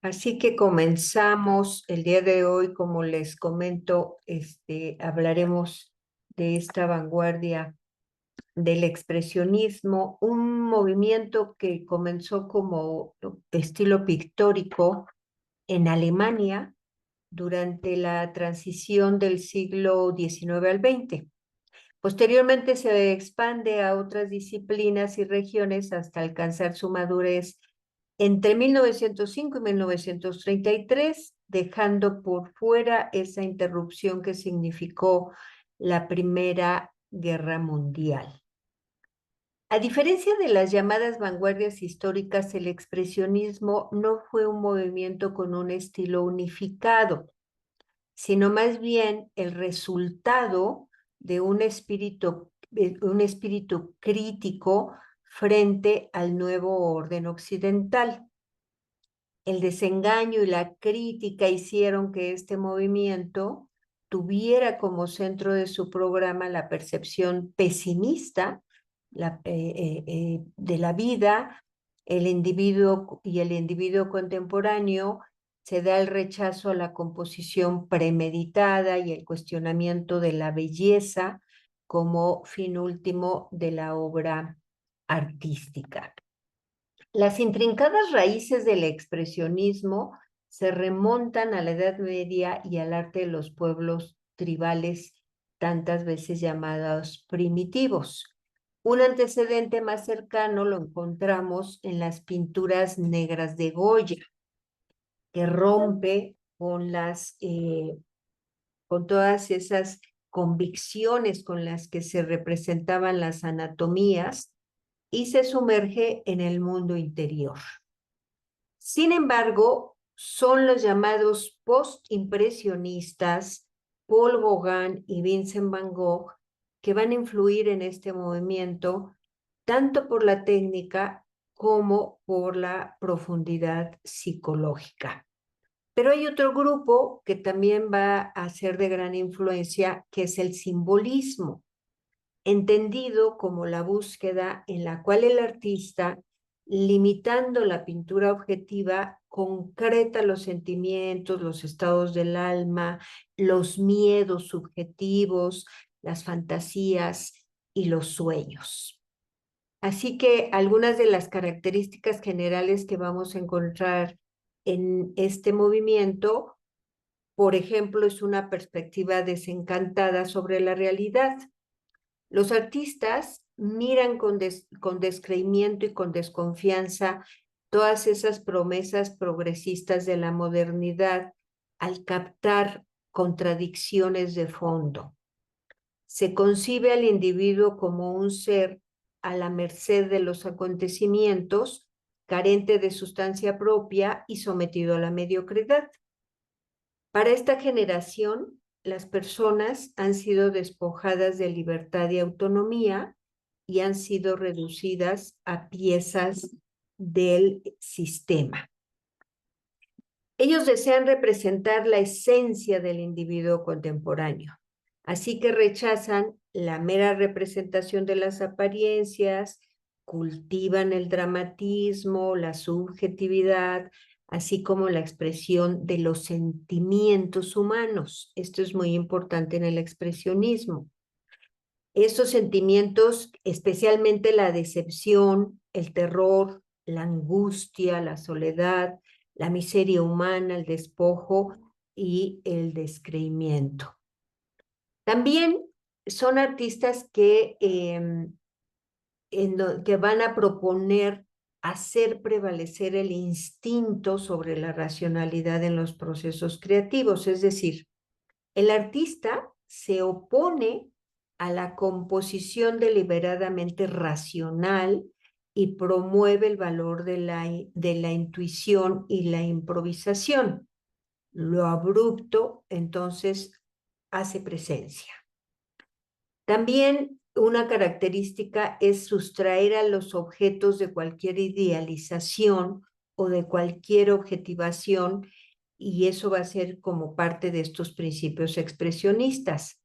Así que comenzamos el día de hoy, como les comento, hablaremos de esta vanguardia del expresionismo, un movimiento que comenzó como estilo pictórico en Alemania durante la transición del siglo XIX al XX. Posteriormente se expande a otras disciplinas y regiones hasta alcanzar su madurez entre 1905 y 1933, dejando por fuera esa interrupción que significó la Primera Guerra Mundial. A diferencia de las llamadas vanguardias históricas, el expresionismo no fue un movimiento con un estilo unificado, sino más bien el resultado de un espíritu crítico frente al nuevo orden occidental. El desengaño y la crítica hicieron que este movimiento tuviera como centro de su programa la percepción pesimista de la vida, el individuo contemporáneo. Se da el rechazo a la composición premeditada y el cuestionamiento de la belleza como fin último de la obra artística. Las intrincadas raíces del expresionismo se remontan a la Edad Media y al arte de los pueblos tribales, tantas veces llamados primitivos. Un antecedente más cercano lo encontramos en las pinturas negras de Goya, que rompe con todas esas convicciones con las que se representaban las anatomías y se sumerge en el mundo interior. Sin embargo, son los llamados postimpresionistas, Paul Gauguin y Vincent van Gogh, que van a influir en este movimiento tanto por la técnica como por la profundidad psicológica. Pero hay otro grupo que también va a ser de gran influencia, que es el simbolismo, entendido como la búsqueda en la cual el artista, limitando la pintura objetiva, concreta los sentimientos, los estados del alma, los miedos subjetivos, las fantasías y los sueños. Así que algunas de las características generales que vamos a encontrar en este movimiento, por ejemplo, es una perspectiva desencantada sobre la realidad. Los artistas miran con descreimiento y con desconfianza todas esas promesas progresistas de la modernidad al captar contradicciones de fondo. Se concibe al individuo como un ser a la merced de los acontecimientos, carente de sustancia propia y sometido a la mediocridad. Para esta generación, las personas han sido despojadas de libertad y autonomía y han sido reducidas a piezas del sistema. Ellos desean representar la esencia del individuo contemporáneo, así que rechazan la mera representación de las apariencias, cultivan el dramatismo, la subjetividad, así como la expresión de los sentimientos humanos. Esto es muy importante en el expresionismo. Estos sentimientos, especialmente la decepción, el terror, la angustia, la soledad, la miseria humana, el despojo y el descreimiento. También son artistas que van a proponer hacer prevalecer el instinto sobre la racionalidad en los procesos creativos, es decir, el artista se opone a la composición deliberadamente racional y promueve el valor de la intuición y la improvisación. Lo abrupto, entonces, hace presencia. También una característica es sustraer a los objetos de cualquier idealización o de cualquier objetivación, y eso va a ser como parte de estos principios expresionistas.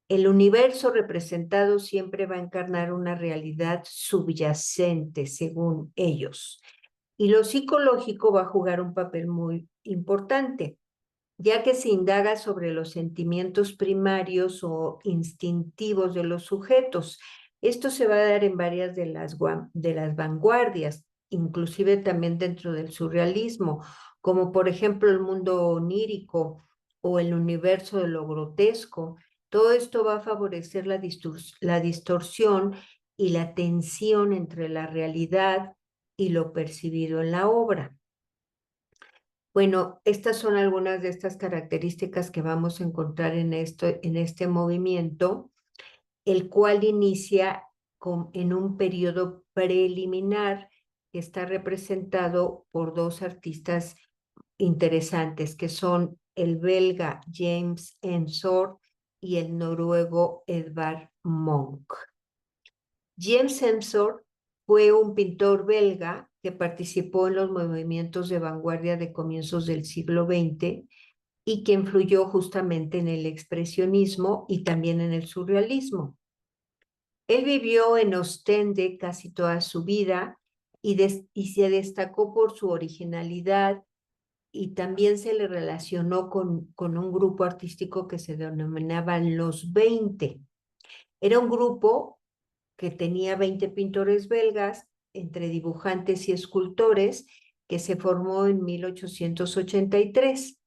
El universo representado siempre va a encarnar una realidad subyacente, según ellos. Y lo psicológico va a jugar un papel muy importante, ya que se indaga sobre los sentimientos primarios o instintivos de los sujetos. Esto se va a dar en varias de las vanguardias, inclusive también dentro del surrealismo, como por ejemplo el mundo onírico o el universo de lo grotesco. Todo esto va a favorecer la distorsión y la tensión entre la realidad y lo percibido en la obra. Bueno, estas son algunas de estas características que vamos a encontrar en este movimiento, el cual inicia en un periodo preliminar que está representado por dos artistas interesantes, que son el belga James Ensor y el noruego Edvard Munch. James Ensor fue un pintor belga que participó en los movimientos de vanguardia de comienzos del siglo XX y que influyó justamente en el expresionismo y también en el surrealismo. Él vivió en Ostende casi toda su vida y se destacó por su originalidad, y también se le relacionó con un grupo artístico que se denominaba Los 20. Era un grupo que tenía 20 pintores belgas, entre dibujantes y escultores, que se formó en 1883.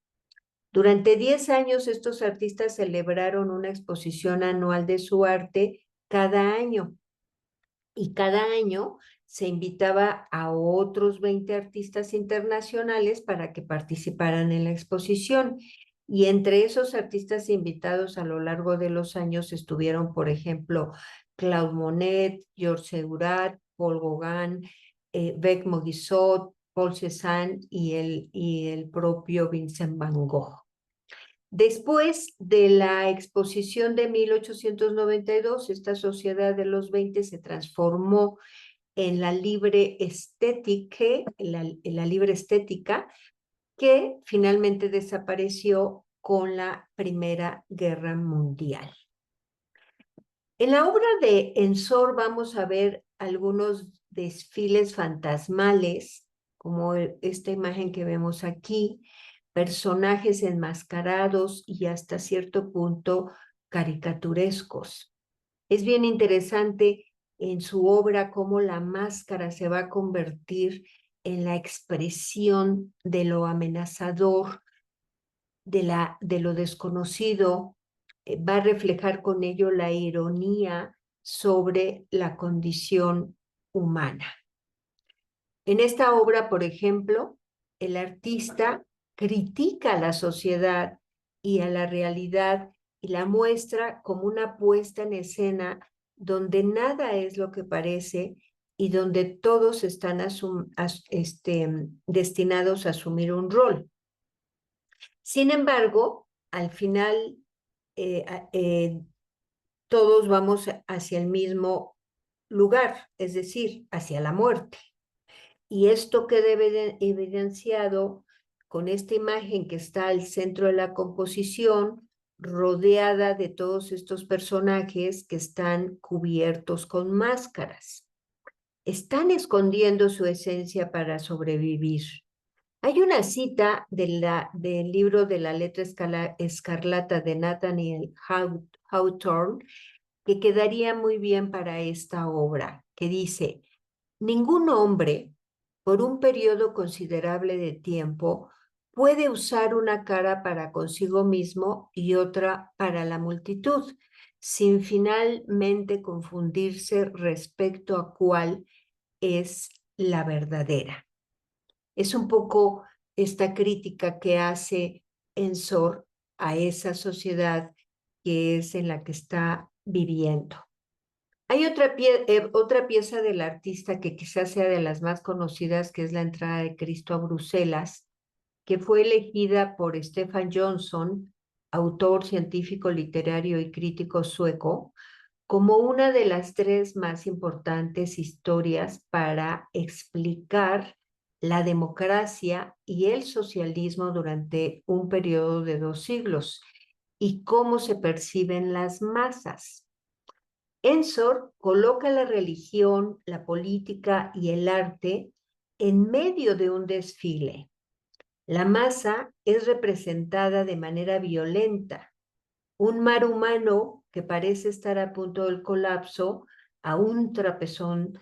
Durante 10 años, estos artistas celebraron una exposición anual de su arte cada año, y cada año se invitaba a otros 20 artistas internacionales para que participaran en la exposición. Y entre esos artistas invitados a lo largo de los años estuvieron, por ejemplo, Claude Monet, Georges Seurat, Paul Gauguin, Bec Moguissot, Paul Cézanne y el propio Vincent Van Gogh. Después de la exposición de 1892, esta sociedad de los 20 se transformó en la libre estética, la libre estética, que finalmente desapareció con la Primera Guerra Mundial. En la obra de Ensor vamos a ver algunos desfiles fantasmales, como esta imagen que vemos aquí, personajes enmascarados y hasta cierto punto caricaturescos. Es bien interesante en su obra cómo la máscara se va a convertir en la expresión de lo amenazador, de lo desconocido, va a reflejar con ello la ironía sobre la condición humana. En esta obra, por ejemplo, el artista critica a la sociedad y a la realidad y la muestra como una puesta en escena donde nada es lo que parece y donde todos están destinados a asumir un rol. Sin embargo, al final eh, eh, todos vamos hacia el mismo lugar, es decir, hacia la muerte. Y esto queda evidenciado con esta imagen que está al centro de la composición, rodeada de todos estos personajes que están cubiertos con máscaras. Están escondiendo su esencia para sobrevivir. Hay una cita del libro de la letra escarlata de Nathaniel Hawthorne que quedaría muy bien para esta obra, que dice: ningún hombre, por un periodo considerable de tiempo, puede usar una cara para consigo mismo y otra para la multitud, sin finalmente confundirse respecto a cuál es la verdadera. Es un poco esta crítica que hace Ensor a esa sociedad que es en la que está viviendo. Hay otra pieza del artista que quizás sea de las más conocidas, que es la entrada de Cristo a Bruselas, que fue elegida por Stefan Johnson, autor, científico, literario y crítico sueco, como una de las 3 más importantes historias para explicar la democracia y el socialismo durante un periodo de 2 siglos y cómo se perciben las masas. Ensor coloca la religión, la política y el arte en medio de un desfile. La masa es representada de manera violenta. Un mar humano que parece estar a punto del colapso a un tropezón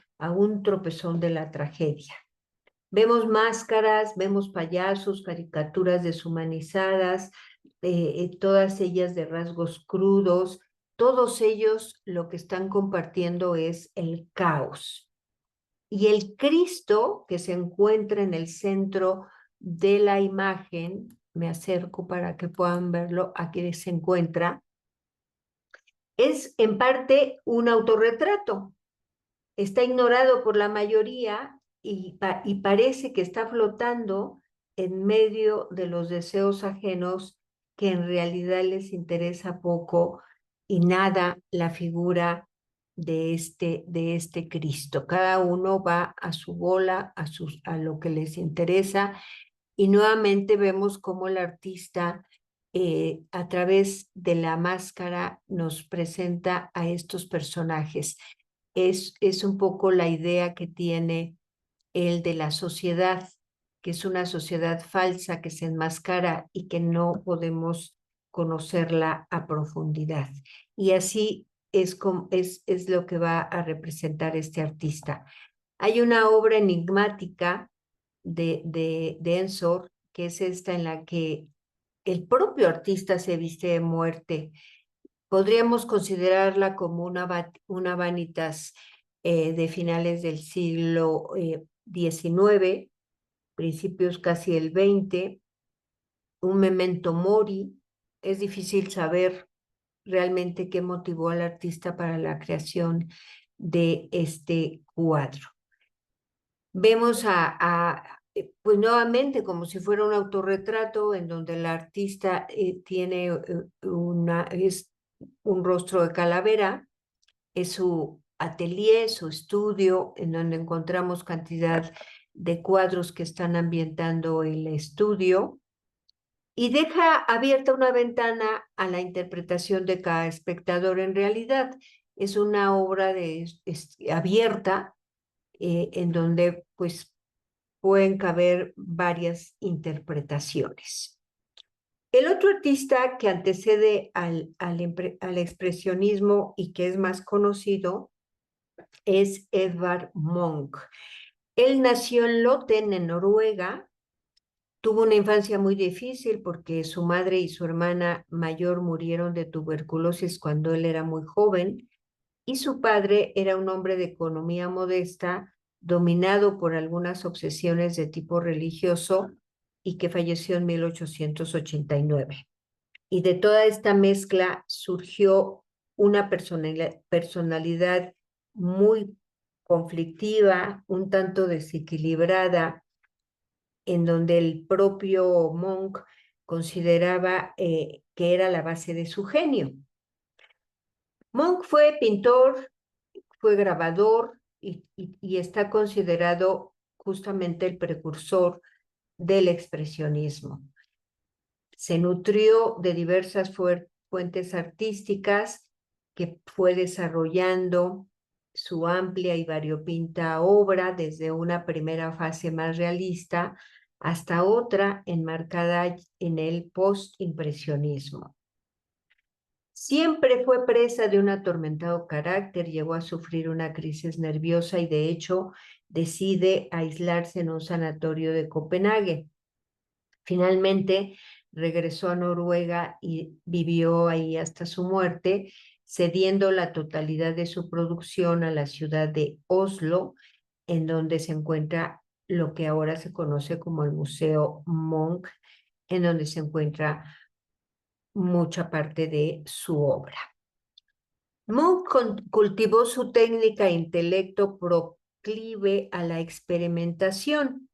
de la tragedia. Vemos máscaras, vemos payasos, caricaturas deshumanizadas, todas ellas de rasgos crudos. Todos ellos lo que están compartiendo es el caos. Y el Cristo que se encuentra en el centro de la imagen, me acerco para que puedan verlo, aquí se encuentra, es en parte un autorretrato. Está ignorado por la mayoría y parece que está flotando en medio de los deseos ajenos que en realidad les interesa poco y nada la figura de este Cristo. Cada uno va a su bola, a lo que les interesa, y nuevamente vemos cómo el artista a través de la máscara nos presenta a estos personajes. Es un poco la idea que tiene él de la sociedad, que es una sociedad falsa que se enmascara y que no podemos conocerla a profundidad. Y así es lo que va a representar este artista. Hay una obra enigmática de Ensor, que es esta en la que el propio artista se viste de muerte. Podríamos considerarla como una vanitas de finales del siglo XIX, principios casi el XX, un memento mori. Es difícil saber realmente qué motivó al artista para la creación de este cuadro. Vemos pues nuevamente como si fuera un autorretrato en donde el artista tiene es un rostro de calavera, es su atelier, su estudio, en donde encontramos cantidad de cuadros que están ambientando el estudio y deja abierta una ventana a la interpretación de cada espectador. En realidad es una obra abierta en donde pues pueden caber varias interpretaciones. El otro artista que antecede al expresionismo y que es más conocido es Edvard Munch. Él nació en Loten, en Noruega. Tuvo una infancia muy difícil porque su madre y su hermana mayor murieron de tuberculosis cuando él era muy joven, y su padre era un hombre de economía modesta, dominado por algunas obsesiones de tipo religioso, y que falleció en 1889. Y de toda esta mezcla surgió una personalidad muy conflictiva, un tanto desequilibrada, en donde el propio Monk consideraba que era la base de su genio. Monk fue pintor, fue grabador y está considerado justamente el precursor del expresionismo. Se nutrió de diversas fuentes artísticas que fue desarrollando su amplia y variopinta obra desde una primera fase más realista hasta otra enmarcada en el postimpresionismo. Siempre fue presa de un atormentado carácter, llegó a sufrir una crisis nerviosa y de hecho decide aislarse en un sanatorio de Copenhague. Finalmente regresó a Noruega y vivió ahí hasta su muerte, cediendo la totalidad de su producción a la ciudad de Oslo, en donde se encuentra lo que ahora se conoce como el Museo Munch, en donde se encuentra mucha parte de su obra. Munch cultivó su técnica e intelecto proclive a la experimentación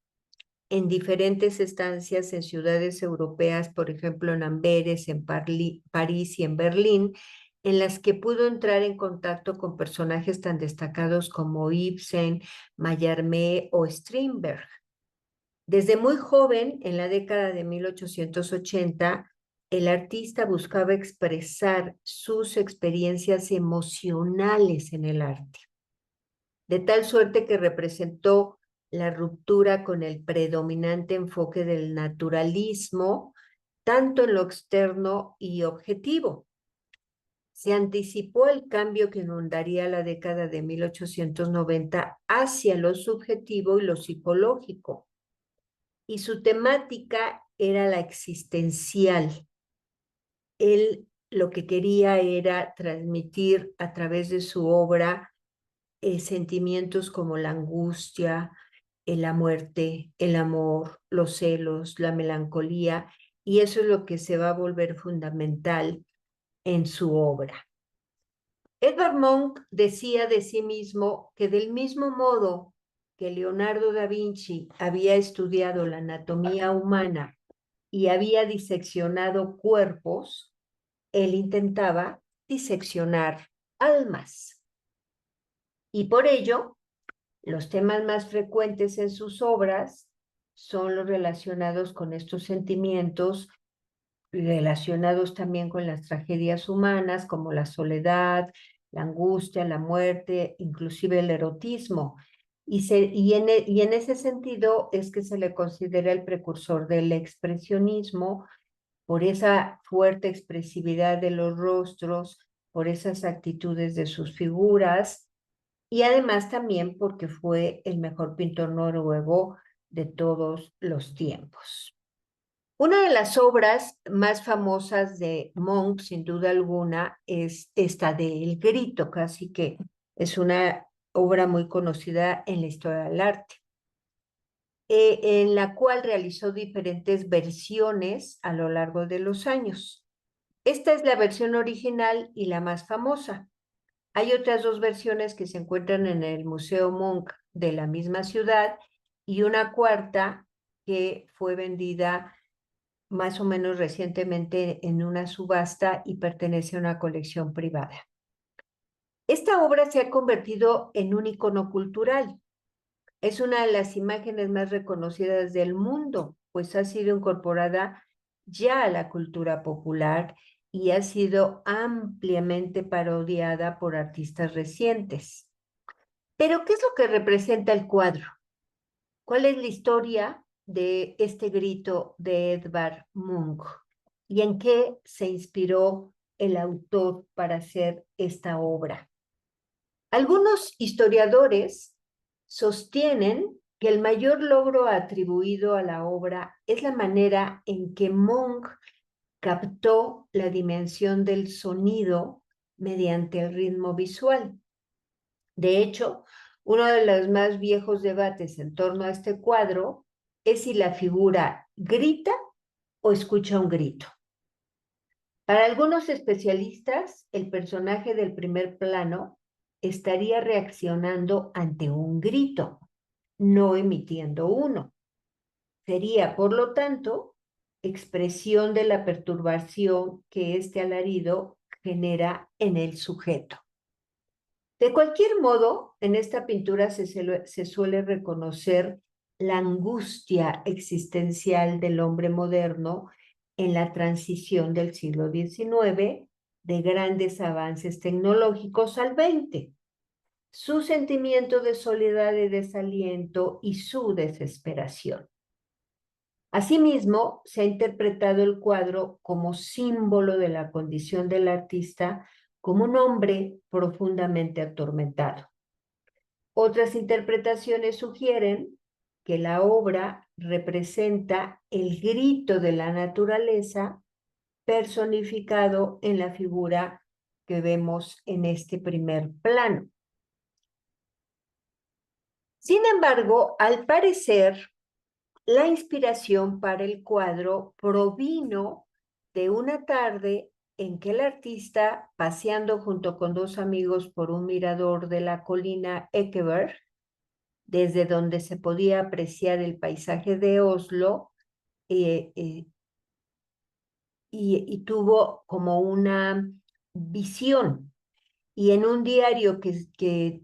en diferentes estancias en ciudades europeas, por ejemplo en Amberes, en París y en Berlín, en las que pudo entrar en contacto con personajes tan destacados como Ibsen, Mallarmé o Strindberg. Desde muy joven, en la década de 1880, el artista buscaba expresar sus experiencias emocionales en el arte, de tal suerte que representó la ruptura con el predominante enfoque del naturalismo, tanto en lo externo y objetivo. Se anticipó el cambio que inundaría la década de 1890 hacia lo subjetivo y lo psicológico, y su temática era la existencial. Él lo que quería era transmitir a través de su obra sentimientos como la angustia, la muerte, el amor, los celos, la melancolía, y eso es lo que se va a volver fundamental en su obra. Edvard Munch decía de sí mismo que del mismo modo que Leonardo da Vinci había estudiado la anatomía humana y había diseccionado cuerpos, él intentaba diseccionar almas. Y por ello, los temas más frecuentes en sus obras son los relacionados con estos sentimientos, relacionados también con las tragedias humanas, como la soledad, la angustia, la muerte, inclusive el erotismo. Y en ese sentido es que se le considera el precursor del expresionismo por esa fuerte expresividad de los rostros, por esas actitudes de sus figuras, y además también porque fue el mejor pintor noruego de todos los tiempos. Una de las obras más famosas de Munch, sin duda alguna, es esta de El Grito, casi que es una obra muy conocida en la historia del arte, en la cual realizó diferentes versiones a lo largo de los años. Esta es la versión original y la más famosa. Hay otras dos versiones que se encuentran en el Museo Munch de la misma ciudad y una cuarta que fue vendida más o menos recientemente en una subasta y pertenece a una colección privada. Esta obra se ha convertido en un icono cultural. Es una de las imágenes más reconocidas del mundo, pues ha sido incorporada ya a la cultura popular y ha sido ampliamente parodiada por artistas recientes. Pero, ¿qué es lo que representa el cuadro? ¿Cuál es la historia de este grito de Edvard Munch? ¿Y en qué se inspiró el autor para hacer esta obra? Algunos historiadores sostienen que el mayor logro atribuido a la obra es la manera en que Munch captó la dimensión del sonido mediante el ritmo visual. De hecho, uno de los más viejos debates en torno a este cuadro es si la figura grita o escucha un grito. Para algunos especialistas, el personaje del primer plano estaría reaccionando ante un grito, no emitiendo uno. Sería, por lo tanto, expresión de la perturbación que este alarido genera en el sujeto. De cualquier modo, en esta pintura se suele reconocer la angustia existencial del hombre moderno en la transición del siglo XIX de grandes avances tecnológicos al XX, su sentimiento de soledad y desaliento y su desesperación. Asimismo, se ha interpretado el cuadro como símbolo de la condición del artista como un hombre profundamente atormentado. Otras interpretaciones sugieren que la obra representa el grito de la naturaleza personificado en la figura que vemos en este primer plano. Sin embargo, al parecer, la inspiración para el cuadro provino de una tarde en que el artista, paseando junto con dos amigos por un mirador de la colina Ekeberg, desde donde se podía apreciar el paisaje de Oslo, y tuvo como una visión. Y en un diario que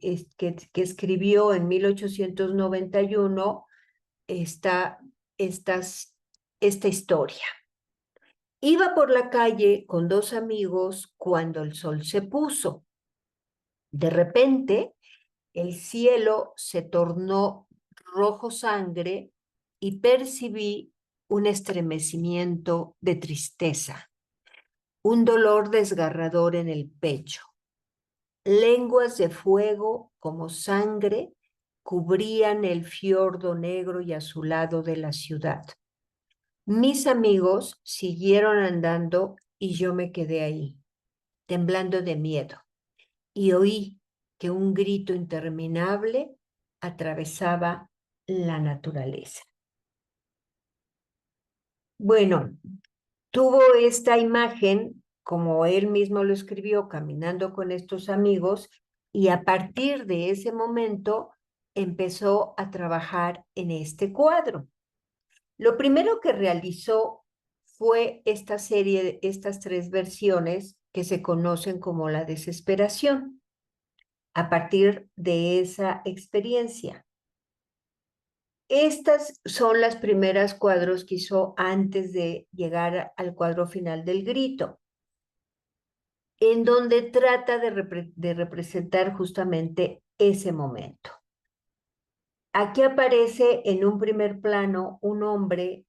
escribió en 1891 está esta historia. Iba por la calle con dos amigos cuando el sol se puso. De repente, el cielo se tornó rojo sangre y percibí un estremecimiento de tristeza, un dolor desgarrador en el pecho. Lenguas de fuego como sangre cubrían el fiordo negro y azulado de la ciudad. Mis amigos siguieron andando y yo me quedé ahí, temblando de miedo, y oí que un grito interminable atravesaba la naturaleza. Bueno, tuvo esta imagen, como él mismo lo escribió, caminando con estos amigos, y a partir de ese momento empezó a trabajar en este cuadro. Lo primero que realizó fue esta serie, estas 3 versiones que se conocen como la desesperación, a partir de esa experiencia. Estas son las primeras cuadros que hizo antes de llegar al cuadro final del grito, en donde trata de representar justamente ese momento. Aquí aparece en un primer plano un hombre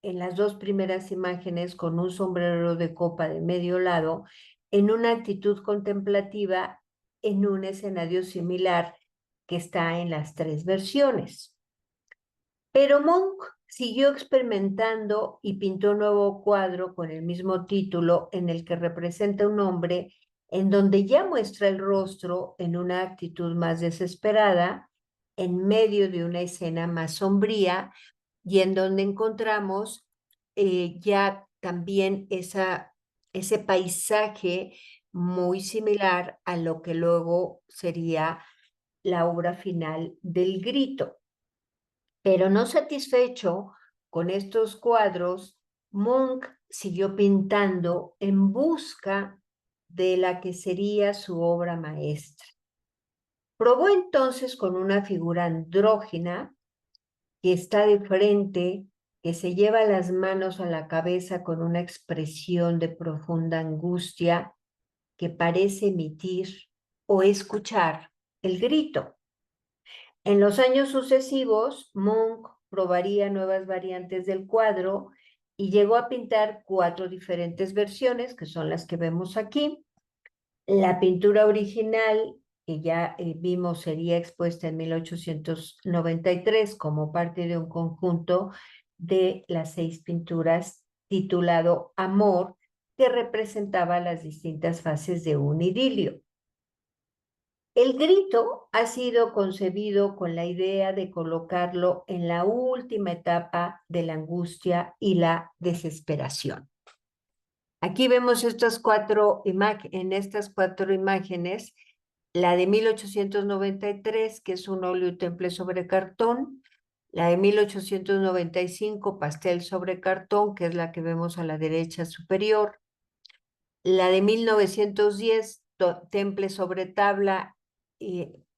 en las 2 primeras imágenes con un sombrero de copa de medio lado, en una actitud contemplativa en un escenario similar que está en las 3 versiones. Pero Munch siguió experimentando y pintó un nuevo cuadro con el mismo título en el que representa un hombre en donde ya muestra el rostro en una actitud más desesperada, en medio de una escena más sombría y en donde encontramos ya también ese paisaje muy similar a lo que luego sería la obra final del grito. Pero no satisfecho con estos cuadros, Munch siguió pintando en busca de la que sería su obra maestra. Probó entonces con una figura andrógina que está de frente, que se lleva las manos a la cabeza con una expresión de profunda angustia que parece emitir o escuchar el grito. En los años sucesivos, Munch probaría nuevas variantes del cuadro y llegó a pintar 4 diferentes versiones, que son las que vemos aquí. La pintura original, que ya vimos, sería expuesta en 1893 como parte de un conjunto de las 6 pinturas titulado Amor, que representaba las distintas fases de un idilio. El grito ha sido concebido con la idea de colocarlo en la última etapa de la angustia y la desesperación. Aquí vemos en estas 4 imágenes, la de 1893, que es un óleo temple sobre cartón, la de 1895, pastel sobre cartón, que es la que vemos a la derecha superior, la de 1910, temple sobre tabla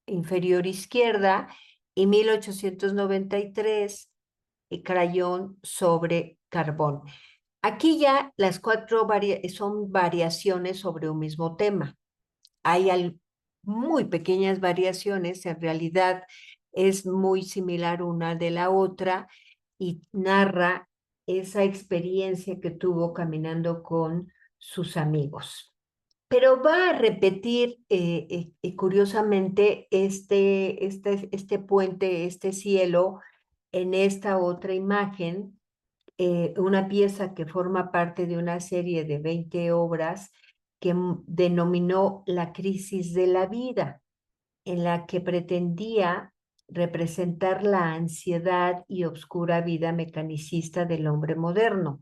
inferior izquierda, y 1893, crayón sobre carbón. Aquí ya las 4 son variaciones sobre un mismo tema. Hay muy pequeñas variaciones, en realidad es muy similar una de la otra y narra esa experiencia que tuvo caminando con sus amigos. Pero va a repetir curiosamente este puente, este cielo, en esta otra imagen, una pieza que forma parte de una serie de 20 obras que denominó La crisis de la vida, en la que pretendía representar la ansiedad y obscura vida mecanicista del hombre moderno.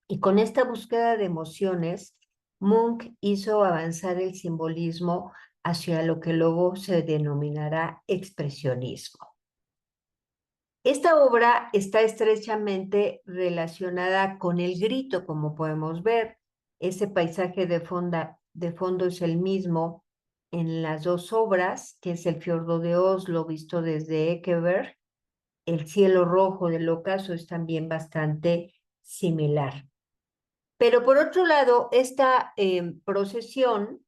Y con esta búsqueda de emociones, Munch hizo avanzar el simbolismo hacia lo que luego se denominará expresionismo. Esta obra está estrechamente relacionada con el grito, como podemos ver. Ese paisaje de fondo es el mismo en las 2 obras, que es el fiordo de Oslo visto desde Ekeberg. El cielo rojo del ocaso es también bastante similar. Pero por otro lado, esta procesión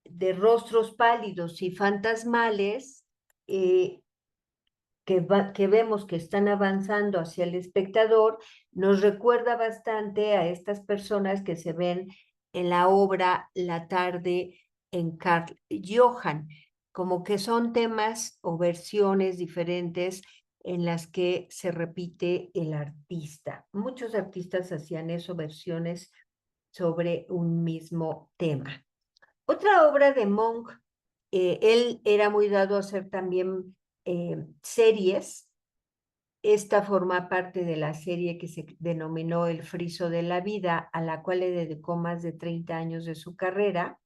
de rostros pálidos y fantasmales que vemos que están avanzando hacia el espectador, nos recuerda bastante a estas personas que se ven en la obra La tarde en Carl Johan, como que son temas o versiones diferentes en las que se repite el artista. Muchos artistas hacían eso, versiones sobre un mismo tema. Otra obra de Monk, él era muy dado a hacer también series. Esta forma parte de la serie que se denominó El friso de la vida, a la cual le dedicó más de 30 años de su carrera.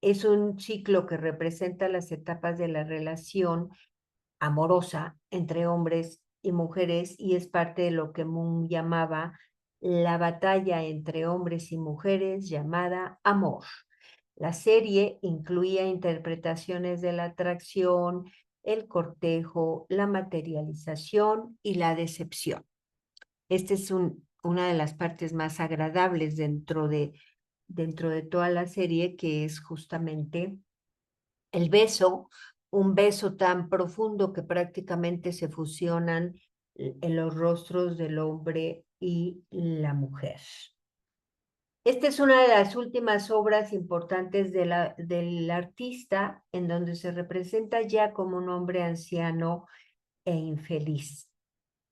Es un ciclo que representa las etapas de la relación amorosa entre hombres y mujeres y es parte de lo que Moon llamaba la batalla entre hombres y mujeres llamada amor. La serie incluía interpretaciones de la atracción, el cortejo, la materialización y la decepción. Esta es una de las partes más agradables dentro de toda la serie, que es justamente el beso, un beso tan profundo que prácticamente se fusionan en los rostros del hombre y la mujer. Esta es una de las últimas obras importantes del artista, en donde se representa ya como un hombre anciano e infeliz.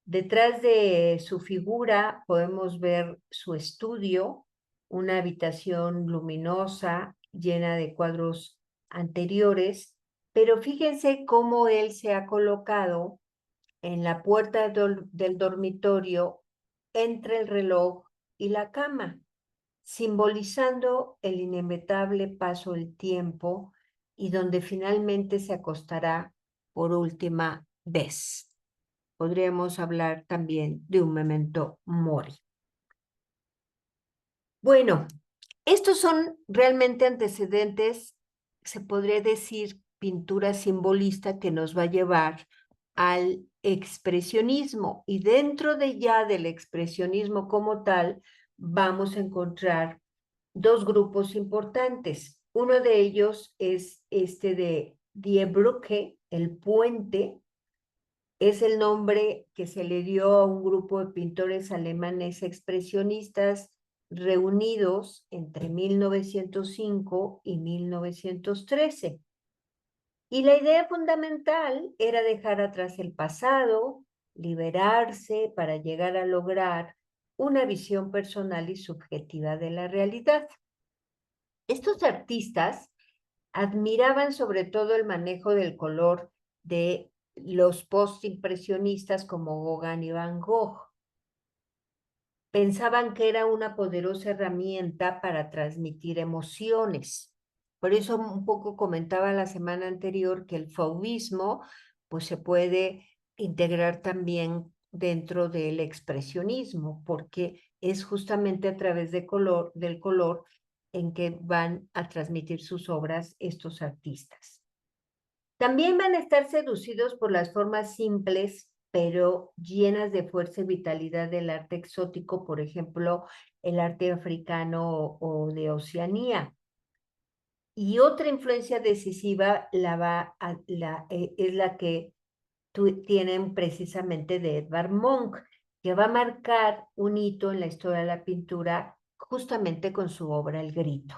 Detrás de su figura podemos ver su estudio, una habitación luminosa llena de cuadros anteriores, pero fíjense cómo él se ha colocado en la puerta del dormitorio entre el reloj y la cama, simbolizando el inevitable paso del tiempo y donde finalmente se acostará por última vez. Podríamos hablar también de un memento mori. Bueno, estos son realmente antecedentes, se podría decir, pintura simbolista que nos va a llevar al expresionismo. Y dentro de ya del expresionismo como tal, vamos a encontrar dos grupos importantes. Uno de ellos es este de Die Brücke, el puente. Es el nombre que se le dio a un grupo de pintores alemanes expresionistas reunidos entre 1905 y 1913. Y la idea fundamental era dejar atrás el pasado, liberarse para llegar a lograr una visión personal y subjetiva de la realidad. Estos artistas admiraban sobre todo el manejo del color de los postimpresionistas como Gauguin y Van Gogh. Pensaban que era una poderosa herramienta para transmitir emociones. Por eso un poco comentaba la semana anterior que el fauvismo pues se puede integrar también dentro del expresionismo, porque es justamente a través del color en que van a transmitir sus obras estos artistas. También van a estar seducidos por las formas simples, pero llenas de fuerza y vitalidad del arte exótico, por ejemplo, el arte africano o de Oceanía. Y otra influencia decisiva es la que tienen precisamente de Edvard Munch, que va a marcar un hito en la historia de la pintura justamente con su obra El Grito.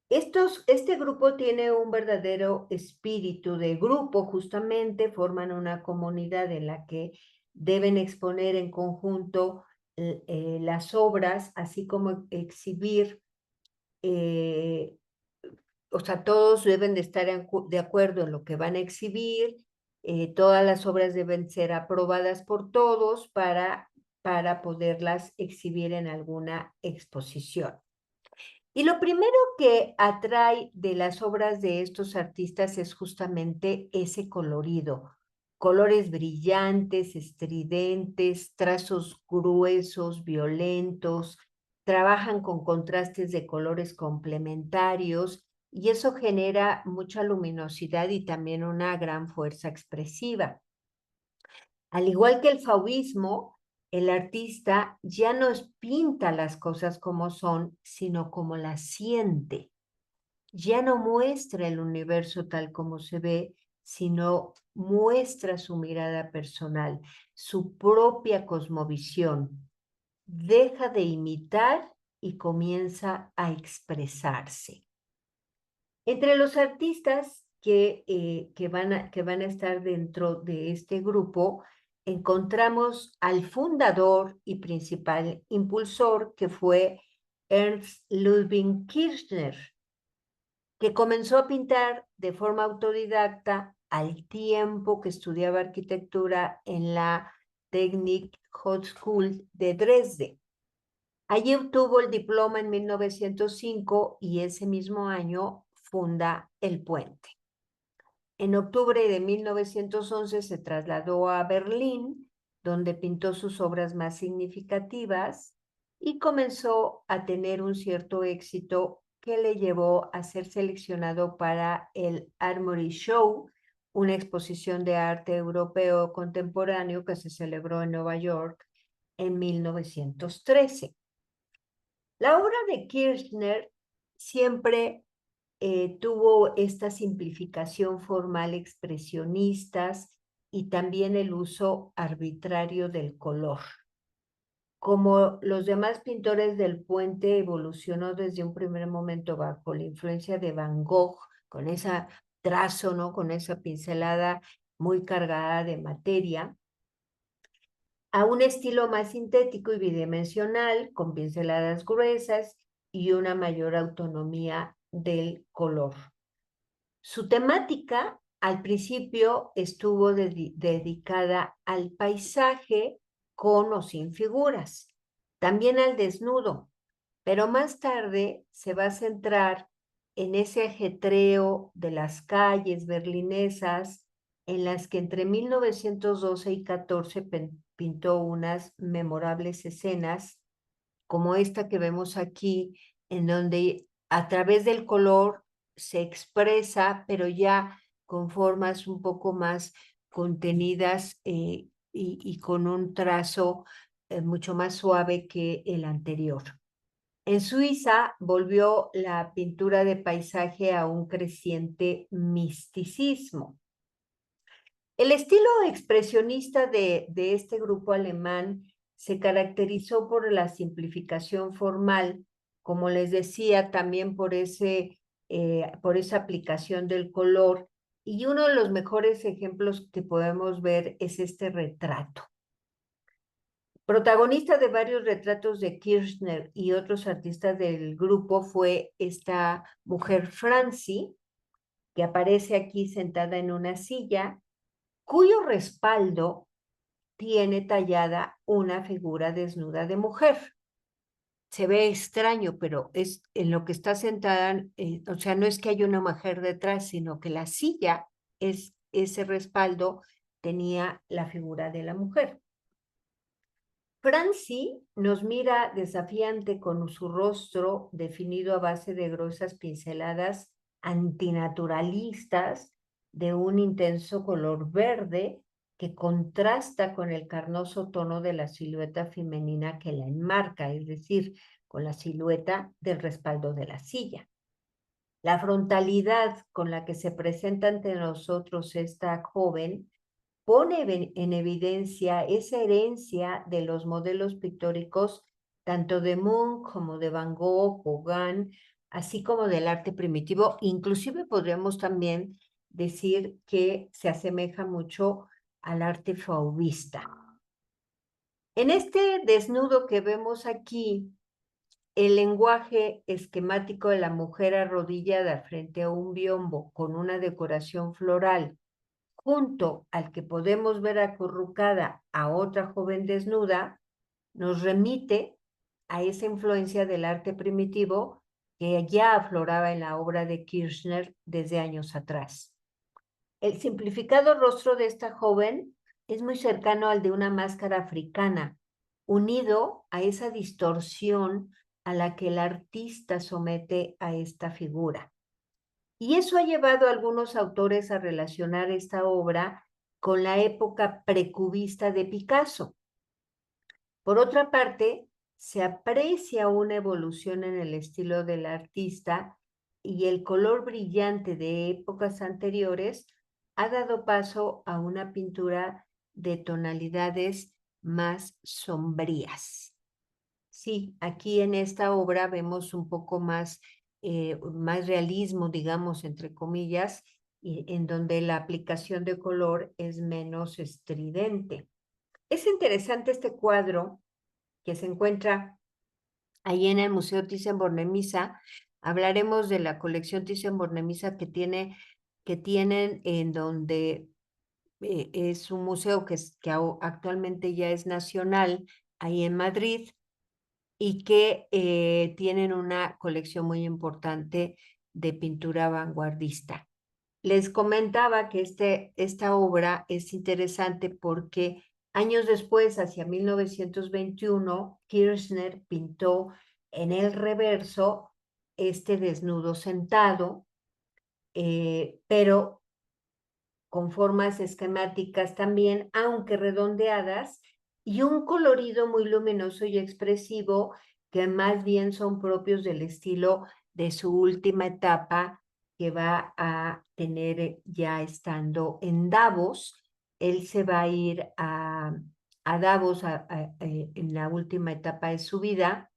Este grupo tiene un verdadero espíritu de grupo, justamente forman una comunidad en la que deben exponer en conjunto las obras, así como exhibir, o sea, todos deben de estar de acuerdo en lo que van a exhibir, todas las obras deben ser aprobadas por todos para poderlas exhibir en alguna exposición. Y lo primero que atrae de las obras de estos artistas es justamente ese colorido, colores brillantes, estridentes, trazos gruesos, violentos, trabajan con contrastes de colores complementarios y eso genera mucha luminosidad y también una gran fuerza expresiva. Al igual que el fauvismo, el artista ya no pinta las cosas como son, sino como las siente. Ya no muestra el universo tal como se ve, sino muestra su mirada personal, su propia cosmovisión. Deja de imitar y comienza a expresarse. Entre los artistas que van a estar dentro de este grupo, encontramos al fundador y principal impulsor, que fue Ernst Ludwig Kirchner, que comenzó a pintar de forma autodidacta al tiempo que estudiaba arquitectura en la Technische Hochschule de Dresde. Allí obtuvo el diploma en 1905 y ese mismo año funda El Puente. En octubre de 1911 se trasladó a Berlín, donde pintó sus obras más significativas y comenzó a tener un cierto éxito que le llevó a ser seleccionado para el Armory Show, una exposición de arte europeo contemporáneo que se celebró en Nueva York en 1913. La obra de Kirchner siempre tuvo esta simplificación formal expresionistas y también el uso arbitrario del color. Como los demás pintores del Puente, evolucionó desde un primer momento bajo la influencia de Van Gogh, con ese trazo, ¿no? Con esa pincelada muy cargada de materia, a un estilo más sintético y bidimensional, con pinceladas gruesas y una mayor autonomía del color. Su temática al principio estuvo dedicada al paisaje con o sin figuras, también al desnudo, pero más tarde se va a centrar en ese ajetreo de las calles berlinesas, en las que entre 1912 y 14 pintó unas memorables escenas, como esta que vemos aquí, en donde a través del color se expresa, pero ya con formas un poco más contenidas y con un trazo mucho más suave que el anterior. En Suiza volvió la pintura de paisaje a un creciente misticismo. El estilo expresionista de este grupo alemán se caracterizó por la simplificación formal, como les decía, también por esa aplicación del color. Y uno de los mejores ejemplos que podemos ver es este retrato. Protagonista de varios retratos de Kirchner y otros artistas del grupo fue esta mujer Franzi, que aparece aquí sentada en una silla, cuyo respaldo tiene tallada una figura desnuda de mujer. Se ve extraño, pero es en lo que está sentada, o sea, no es que haya una mujer detrás, sino que la silla es ese respaldo, tenía la figura de la mujer. Franzi nos mira desafiante con su rostro definido a base de gruesas pinceladas antinaturalistas de un intenso color verde que contrasta con el carnoso tono de la silueta femenina que la enmarca, es decir, con la silueta del respaldo de la silla. La frontalidad con la que se presenta ante nosotros esta joven pone en evidencia esa herencia de los modelos pictóricos, tanto de Munch como de Van Gogh, Gauguin, así como del arte primitivo. Inclusive podríamos también decir que se asemeja mucho al arte fauvista. En este desnudo que vemos aquí, el lenguaje esquemático de la mujer arrodillada frente a un biombo con una decoración floral, junto al que podemos ver acurrucada a otra joven desnuda, nos remite a esa influencia del arte primitivo que ya afloraba en la obra de Kirchner desde años atrás. El simplificado rostro de esta joven es muy cercano al de una máscara africana, unido a esa distorsión a la que el artista somete a esta figura. Y eso ha llevado a algunos autores a relacionar esta obra con la época precubista de Picasso. Por otra parte, se aprecia una evolución en el estilo del artista y el color brillante de épocas anteriores ha dado paso a una pintura de tonalidades más sombrías. Sí, aquí en esta obra vemos un poco más realismo, digamos, entre comillas, en donde la aplicación de color es menos estridente. Es interesante este cuadro que se encuentra ahí en el Museo Thyssen-Bornemisza. Hablaremos de la colección Thyssen-Bornemisza que tienen en donde es un museo que actualmente ya es nacional, ahí en Madrid, y que tienen una colección muy importante de pintura vanguardista. Les comentaba que esta obra es interesante porque años después, hacia 1921, Kirchner pintó en el reverso este desnudo sentado, pero con formas esquemáticas también, aunque redondeadas, y un colorido muy luminoso y expresivo que más bien son propios del estilo de su última etapa que va a tener ya estando en Davos. Él se va a ir a Davos en la última etapa de su vida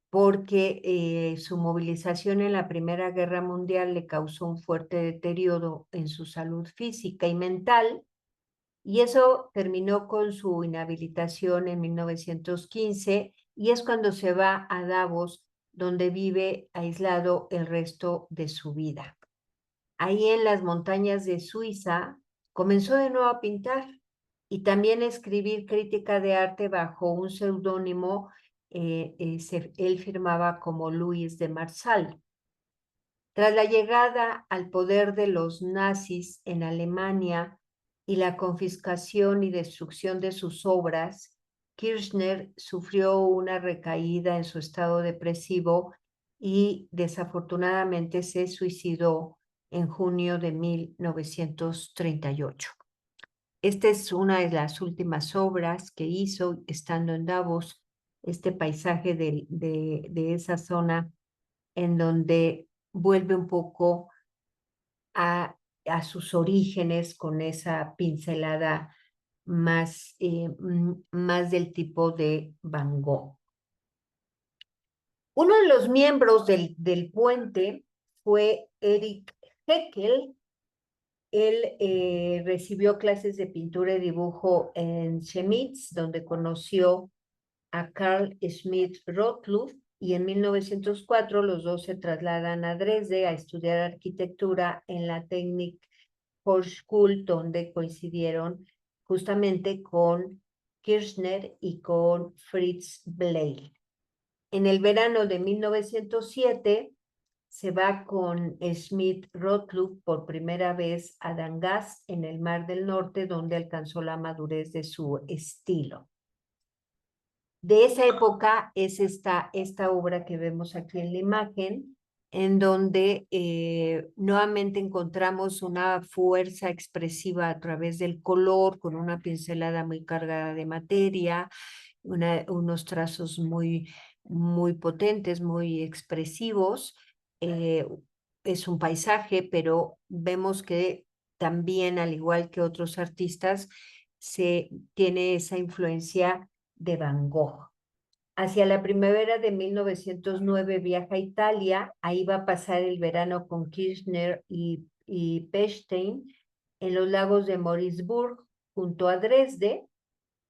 porque su movilización en la Primera Guerra Mundial le causó un fuerte deterioro en su salud física y mental, y eso terminó con su inhabilitación en 1915, y es cuando se va a Davos, donde vive aislado el resto de su vida. Ahí en las montañas de Suiza comenzó de nuevo a pintar y también a escribir crítica de arte bajo un seudónimo. Él firmaba como Luis de Marsal. Tras la llegada al poder de los nazis en Alemania y la confiscación y destrucción de sus obras, Kirchner sufrió una recaída en su estado depresivo y desafortunadamente se suicidó en junio de 1938. Esta es una de las últimas obras que hizo estando en Davos, este paisaje de esa zona en donde vuelve un poco a sus orígenes con esa pincelada más del tipo de Van Gogh. Uno de los miembros del puente fue Erich Heckel. Él recibió clases de pintura y dibujo en Chemnitz, donde conoció a Carl Schmidt Rottluff, y en 1904 los dos se trasladan a Dresde a estudiar arquitectura en la Technik Hochschule, donde coincidieron justamente con Kirchner y con Fritz Bley. En el verano de 1907 se va con Schmidt-Rottluff por primera vez a Dangast en el Mar del Norte, donde alcanzó la madurez de su estilo. De esa época es esta obra que vemos aquí en la imagen, en donde nuevamente encontramos una fuerza expresiva a través del color, con una pincelada muy cargada de materia, unos trazos muy potentes, muy expresivos. Es un paisaje, pero vemos que también, al igual que otros artistas, tiene esa influencia de Van Gogh. Hacia la primavera de 1909 viaja a Italia, ahí va a pasar el verano con Kirchner y Pechstein en los lagos de Morisburg, junto a Dresde,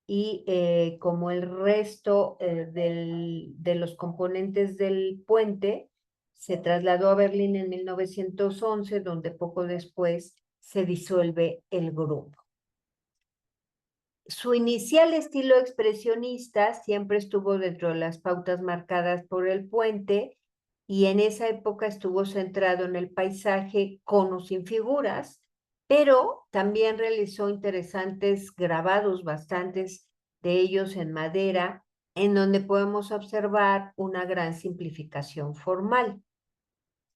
y como el resto de los componentes del puente, se trasladó a Berlín en 1911, donde poco después se disuelve el grupo. Su inicial estilo expresionista siempre estuvo dentro de las pautas marcadas por el puente, y en esa época estuvo centrado en el paisaje con o sin figuras, pero también realizó interesantes grabados, bastantes de ellos en madera, en donde podemos observar una gran simplificación formal.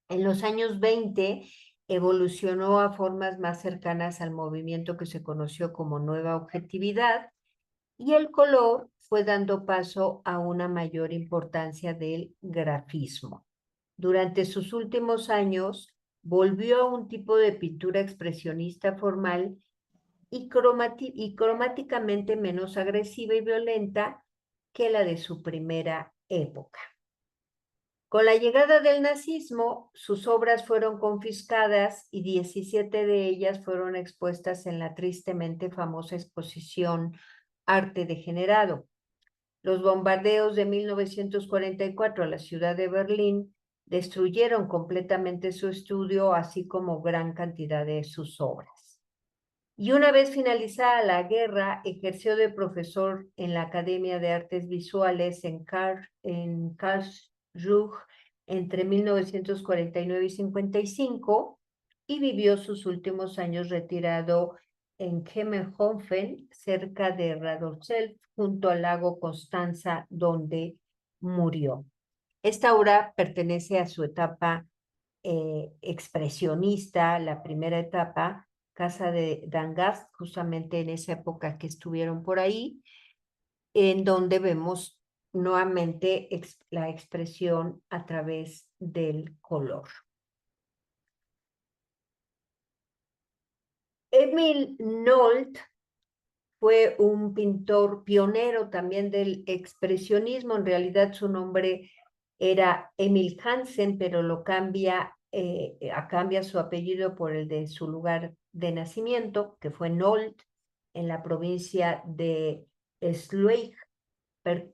En los años 20 evolucionó a formas más cercanas al movimiento que se conoció como nueva objetividad, y el color fue dando paso a una mayor importancia del grafismo. Durante sus últimos años volvió a un tipo de pintura expresionista formal y cromáticamente menos agresiva y violenta que la de su primera época. Con la llegada del nazismo, sus obras fueron confiscadas y 17 de ellas fueron expuestas en la tristemente famosa exposición Arte Degenerado. Los bombardeos de 1944 a la ciudad de Berlín destruyeron completamente su estudio, así como gran cantidad de sus obras. Y una vez finalizada la guerra, ejerció de profesor en la Academia de Artes Visuales en Karlsruhe entre 1949 y 55 y vivió sus últimos años retirado en Kemmelhofen, cerca de Radolfzell, junto al lago Constanza, donde murió. Esta obra pertenece a su etapa expresionista, la primera etapa, Casa de Dangast, justamente en esa época que estuvieron por ahí, en donde vemos nuevamente la expresión a través del color. Emil Nolte fue un pintor pionero también del expresionismo. En realidad su nombre era Emil Hansen, pero lo cambia su apellido por el de su lugar de nacimiento, que fue Nolte, en la provincia de Schleswig.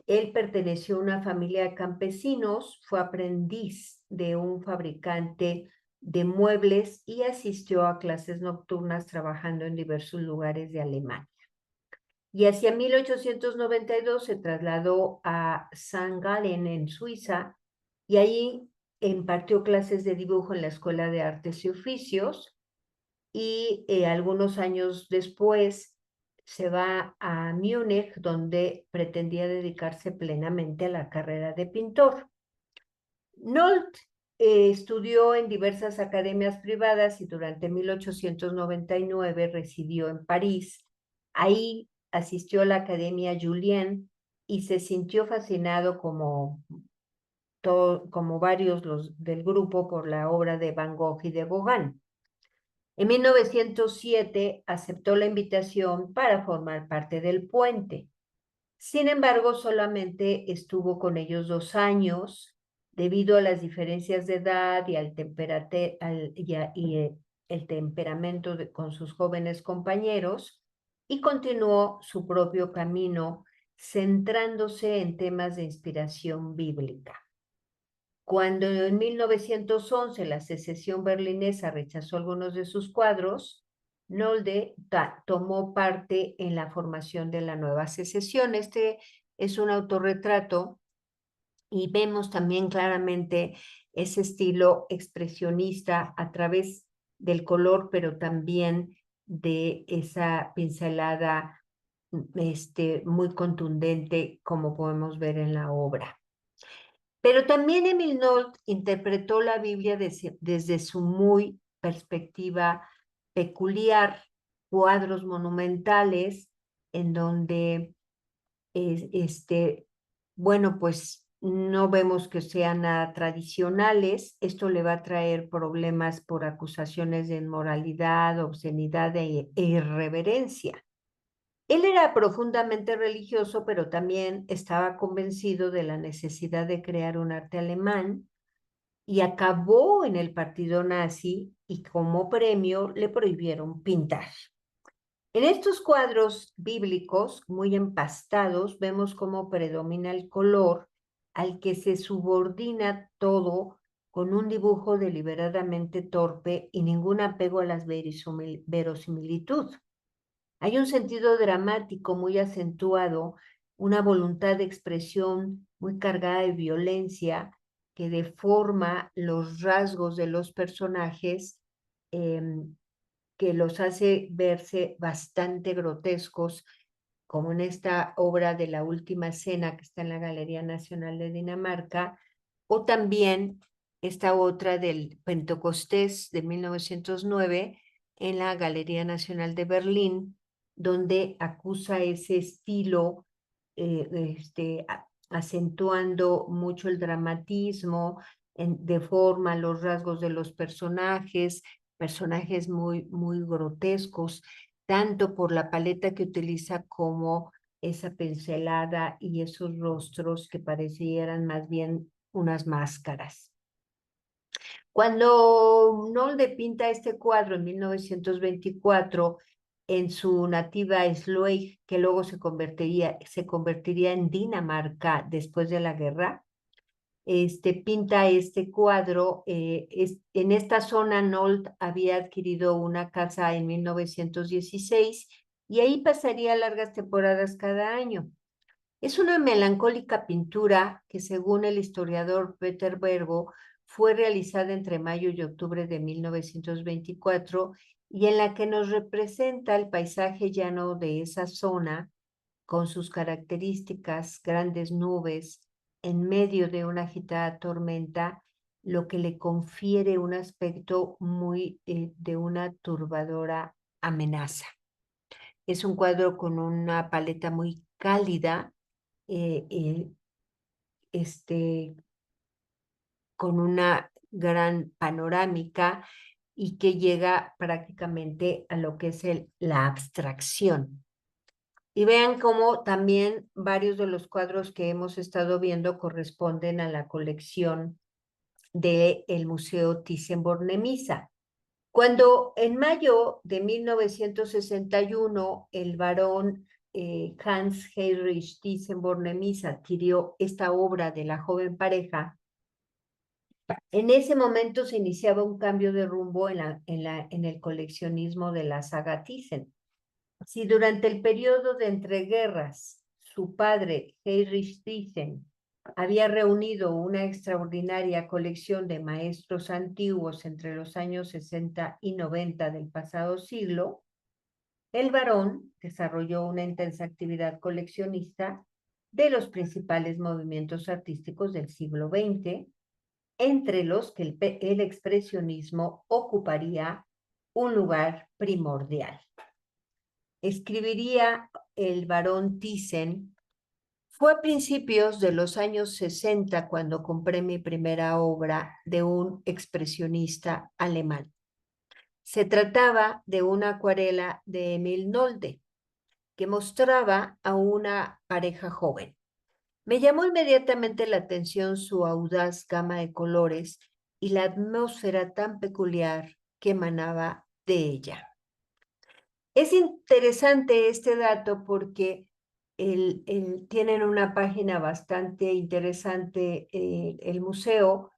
Él perteneció a una familia de campesinos, fue aprendiz de un fabricante de muebles y asistió a clases nocturnas trabajando en diversos lugares de Alemania. Y hacia 1892 se trasladó a St. Gallen, en Suiza, y allí impartió clases de dibujo en la Escuela de Artes y Oficios, y algunos años después se va a Múnich, donde pretendía dedicarse plenamente a la carrera de pintor. Nolte estudió en diversas academias privadas y durante 1899 residió en París. Ahí asistió a la Academia Julian y se sintió fascinado como varios del grupo por la obra de Van Gogh y de Gauguin. En 1907 aceptó la invitación para formar parte del Puente. Sin embargo, solamente estuvo con ellos 2 años debido a las diferencias de edad y el temperamento con sus jóvenes compañeros, y continuó su propio camino centrándose en temas de inspiración bíblica. Cuando en 1911 la secesión berlinesa rechazó algunos de sus cuadros, Nolde tomó parte en la formación de la nueva secesión. Este es un autorretrato y vemos también claramente ese estilo expresionista a través del color, pero también de esa pincelada muy contundente, como podemos ver en la obra. Pero también Emil Nolte interpretó la Biblia desde su muy perspectiva peculiar, cuadros monumentales en donde, bueno, pues no vemos que sean nada tradicionales. Esto le va a traer problemas por acusaciones de inmoralidad, obscenidad e irreverencia. Él era profundamente religioso, pero también estaba convencido de la necesidad de crear un arte alemán y acabó en el partido nazi, y como premio le prohibieron pintar. En estos cuadros bíblicos muy empastados vemos cómo predomina el color al que se subordina todo, con un dibujo deliberadamente torpe y ningún apego a la verosimilitud. Hay un sentido dramático muy acentuado, una voluntad de expresión muy cargada de violencia que deforma los rasgos de los personajes, que los hace verse bastante grotescos, como en esta obra de La Última Cena que está en la Galería Nacional de Dinamarca, o también esta otra del Pentecostés de 1909 en la Galería Nacional de Berlín, donde acusa ese estilo, acentuando mucho el dramatismo deforma los rasgos de los personajes, personajes muy grotescos, tanto por la paleta que utiliza como esa pincelada y esos rostros que parecieran más bien unas máscaras. Cuando Nolde pinta este cuadro en 1924, en su nativa Sluis, que luego se convertiría en Dinamarca después de la guerra, pinta este cuadro. En esta zona Nold había adquirido una casa en 1916 y ahí pasaría largas temporadas cada año. Es una melancólica pintura que, según el historiador Peter Bergo, fue realizada entre mayo y octubre de 1924 y en la que nos representa el paisaje llano de esa zona con sus características grandes nubes en medio de una agitada tormenta, lo que le confiere un aspecto muy de una turbadora amenaza. Es un cuadro con una paleta muy cálida, con una gran panorámica y que llega prácticamente a lo que es la abstracción. Y vean cómo también varios de los cuadros que hemos estado viendo corresponden a la colección del Museo Thyssen-Bornemisza. Cuando en mayo de 1961 el barón Hans Heinrich Thyssen-Bornemisza adquirió esta obra de la joven pareja, en ese momento se iniciaba un cambio de rumbo en el coleccionismo de la saga Thyssen. Si durante el periodo de entreguerras su padre, Heinrich Thyssen, había reunido una extraordinaria colección de maestros antiguos entre los años 60 y 90 del pasado siglo, el barón desarrolló una intensa actividad coleccionista de los principales movimientos artísticos del siglo XX, entre los que el expresionismo ocuparía un lugar primordial. Escribiría el barón Thyssen: fue a principios de los años 60 cuando compré mi primera obra de un expresionista alemán. Se trataba de una acuarela de Emil Nolde, que mostraba a una pareja joven. Me llamó inmediatamente la atención su audaz gama de colores y la atmósfera tan peculiar que emanaba de ella. Es interesante este dato porque tienen una página bastante interesante, el museo,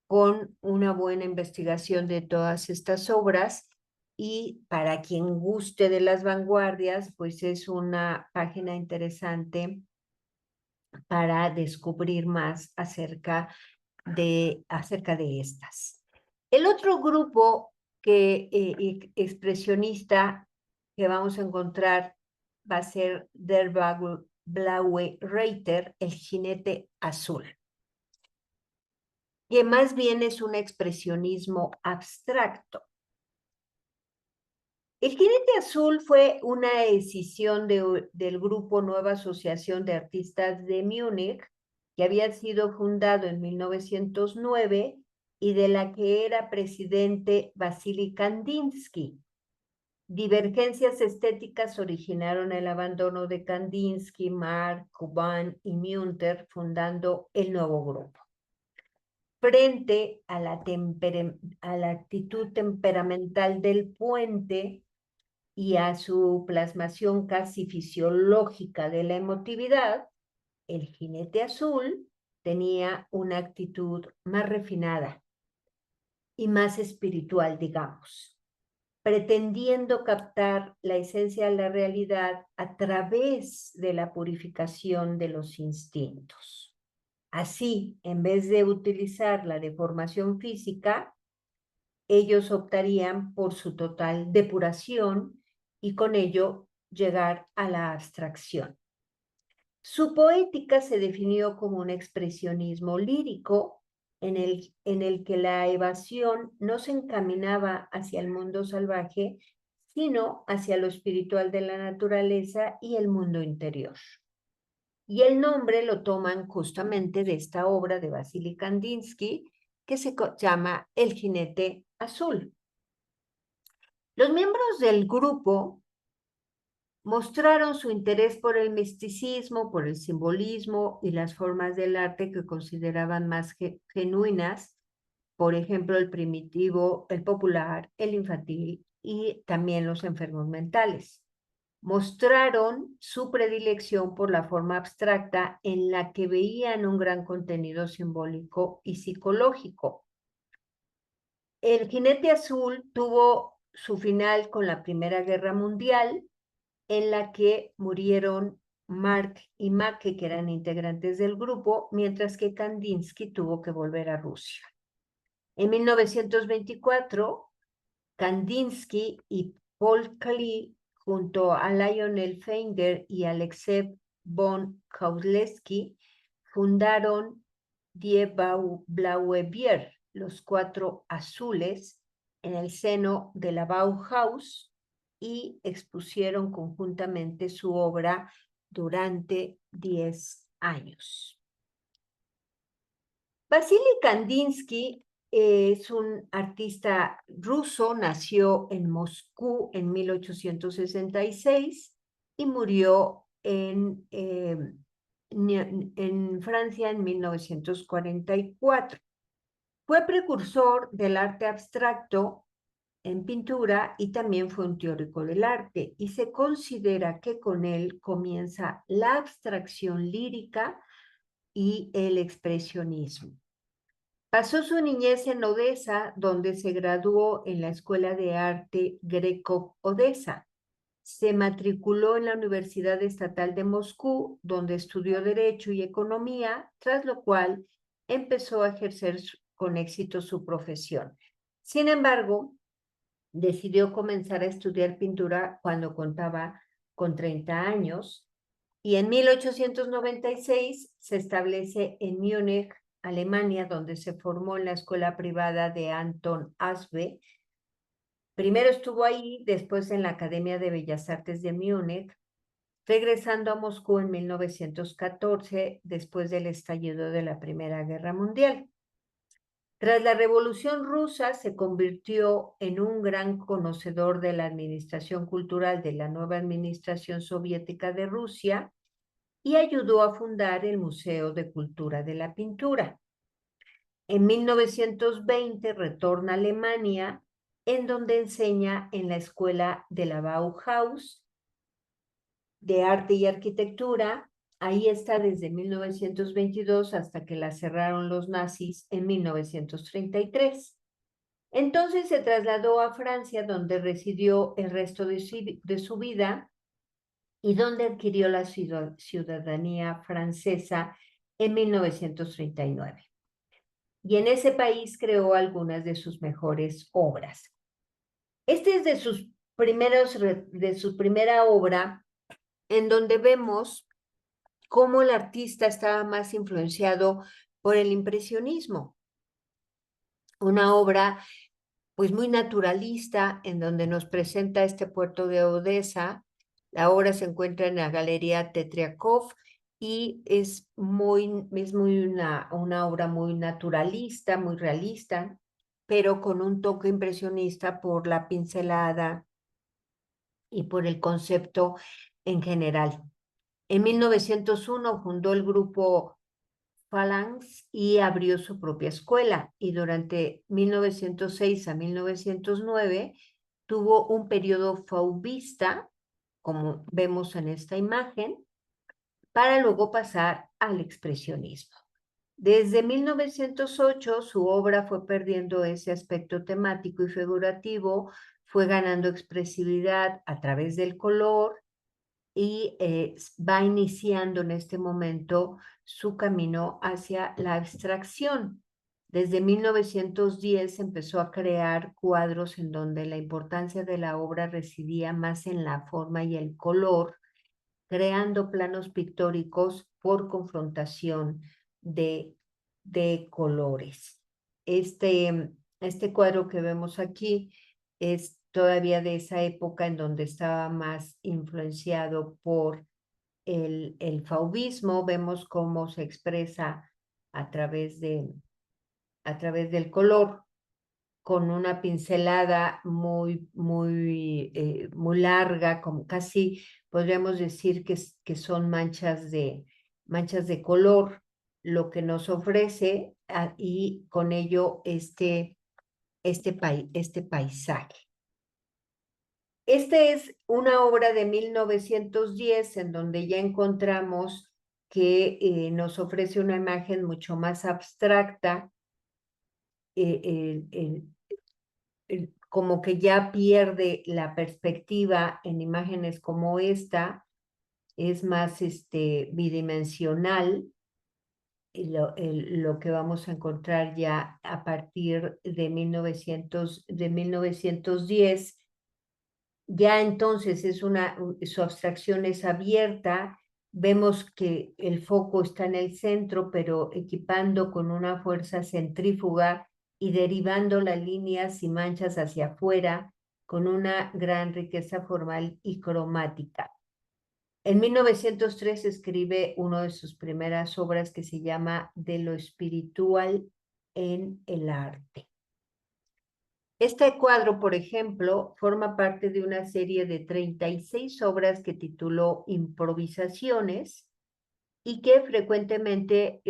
con una buena investigación de todas estas obras, y para quien guste de las vanguardias, pues es una página interesante para descubrir más acerca de estas. El otro grupo expresionista que vamos a encontrar va a ser Der Blaue Reiter, el jinete azul, que más bien es un expresionismo abstracto. El jinete azul fue una decisión del grupo Nueva Asociación de Artistas de Múnich, que había sido fundado en 1909 y de la que era presidente Vasily Kandinsky. Divergencias estéticas originaron el abandono de Kandinsky, Mark, Kuban y Münter, fundando el nuevo grupo. Frente a la actitud temperamental del puente y a su plasmación casi fisiológica de la emotividad, el jinete azul tenía una actitud más refinada y más espiritual, digamos, pretendiendo captar la esencia de la realidad a través de la purificación de los instintos. Así, en vez de utilizar la deformación física, ellos optarían por su total depuración y con ello llegar a la abstracción. Su poética se definió como un expresionismo lírico en el que la evasión no se encaminaba hacia el mundo salvaje, sino hacia lo espiritual de la naturaleza y el mundo interior. Y el nombre lo toman justamente de esta obra de Vasily Kandinsky, que se llama El Jinete Azul. Los miembros del grupo mostraron su interés por el misticismo, por el simbolismo y las formas del arte que consideraban más genuinas, por ejemplo, el primitivo, el popular, el infantil y también los enfermos mentales. Mostraron su predilección por la forma abstracta en la que veían un gran contenido simbólico y psicológico. El Jinete Azul tuvo su final con la Primera Guerra Mundial, en la que murieron Mark y Make, que eran integrantes del grupo, mientras que Kandinsky tuvo que volver a Rusia. En 1924, Kandinsky y Paul Klee, junto a Lionel Feinger y Alexei von Kaulewski, fundaron Die Blaue Bier, los Cuatro Azules, en el seno de la Bauhaus, y expusieron conjuntamente su obra durante 10 años. Vasily Kandinsky es un artista ruso, nació en Moscú en 1866 y murió en Francia en 1944. Fue precursor del arte abstracto en pintura y también fue un teórico del arte, y se considera que con él comienza la abstracción lírica y el expresionismo. Pasó su niñez en Odessa, donde se graduó en la Escuela de Arte Greco-Odessa. Se matriculó en la Universidad Estatal de Moscú, donde estudió Derecho y Economía, tras lo cual empezó a ejercer con éxito su profesión. Sin embargo, decidió comenzar a estudiar pintura cuando contaba con 30 años y en 1896 se establece en Múnich, Alemania, donde se formó en la escuela privada de Anton Asbe. Primero estuvo ahí, después en la Academia de Bellas Artes de Múnich, regresando a Moscú en 1914, después del estallido de la Primera Guerra Mundial. Tras la Revolución Rusa se convirtió en un gran conocedor de la administración cultural de la nueva administración soviética de Rusia y ayudó a fundar el Museo de Cultura de la Pintura. En 1920 retorna a Alemania, en donde enseña en la Escuela de la Bauhaus de Arte y Arquitectura. Ahí está desde 1922 hasta que la cerraron los nazis en 1933. Entonces se trasladó a Francia, donde residió el resto de su vida y donde adquirió la ciudadanía francesa en 1939. Y en ese país creó algunas de sus mejores obras. Este es de su primera obra, en donde vemos cómo el artista estaba más influenciado por el impresionismo. Una obra pues muy naturalista, en donde nos presenta este puerto de Odessa. La obra se encuentra en la Galería Tetriakov y es una obra muy naturalista, muy realista, pero con un toque impresionista por la pincelada y por el concepto en general. En 1901 fundó el grupo Phalanx y abrió su propia escuela, y durante 1906 a 1909 tuvo un periodo fauvista, como vemos en esta imagen, para luego pasar al expresionismo. Desde 1908 su obra fue perdiendo ese aspecto temático y figurativo, fue ganando expresividad a través del color y va iniciando en este momento su camino hacia la abstracción. Desde 1910 empezó a crear cuadros en donde la importancia de la obra residía más en la forma y el color, creando planos pictóricos por confrontación de colores. Este cuadro que vemos aquí es todavía de esa época en donde estaba más influenciado por el fauvismo. Vemos cómo se expresa a través a través del color, con una pincelada muy larga, como casi podríamos decir que son manchas de color, lo que nos ofrece y con ello este paisaje. Esta es una obra de 1910 en donde ya encontramos que nos ofrece una imagen mucho más abstracta, como que ya pierde la perspectiva en imágenes como esta, es más bidimensional, lo que vamos a encontrar ya a partir de 1910. Ya entonces su abstracción es abierta, vemos que el foco está en el centro, pero equipando con una fuerza centrífuga y derivando las líneas y manchas hacia afuera con una gran riqueza formal y cromática. En 1903 escribe una de sus primeras obras que se llama De lo espiritual en el arte. Este cuadro, por ejemplo, forma parte de una serie de 36 obras que tituló Improvisaciones y que frecuentemente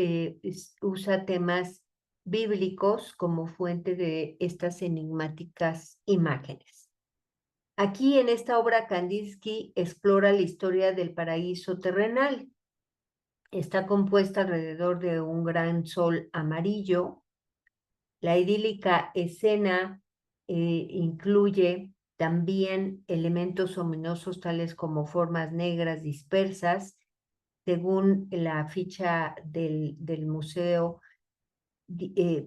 usa temas bíblicos como fuente de estas enigmáticas imágenes. Aquí en esta obra Kandinsky explora la historia del paraíso terrenal. Está compuesta alrededor de un gran sol amarillo. La idílica escena incluye también elementos ominosos tales como formas negras dispersas. Según la ficha del museo,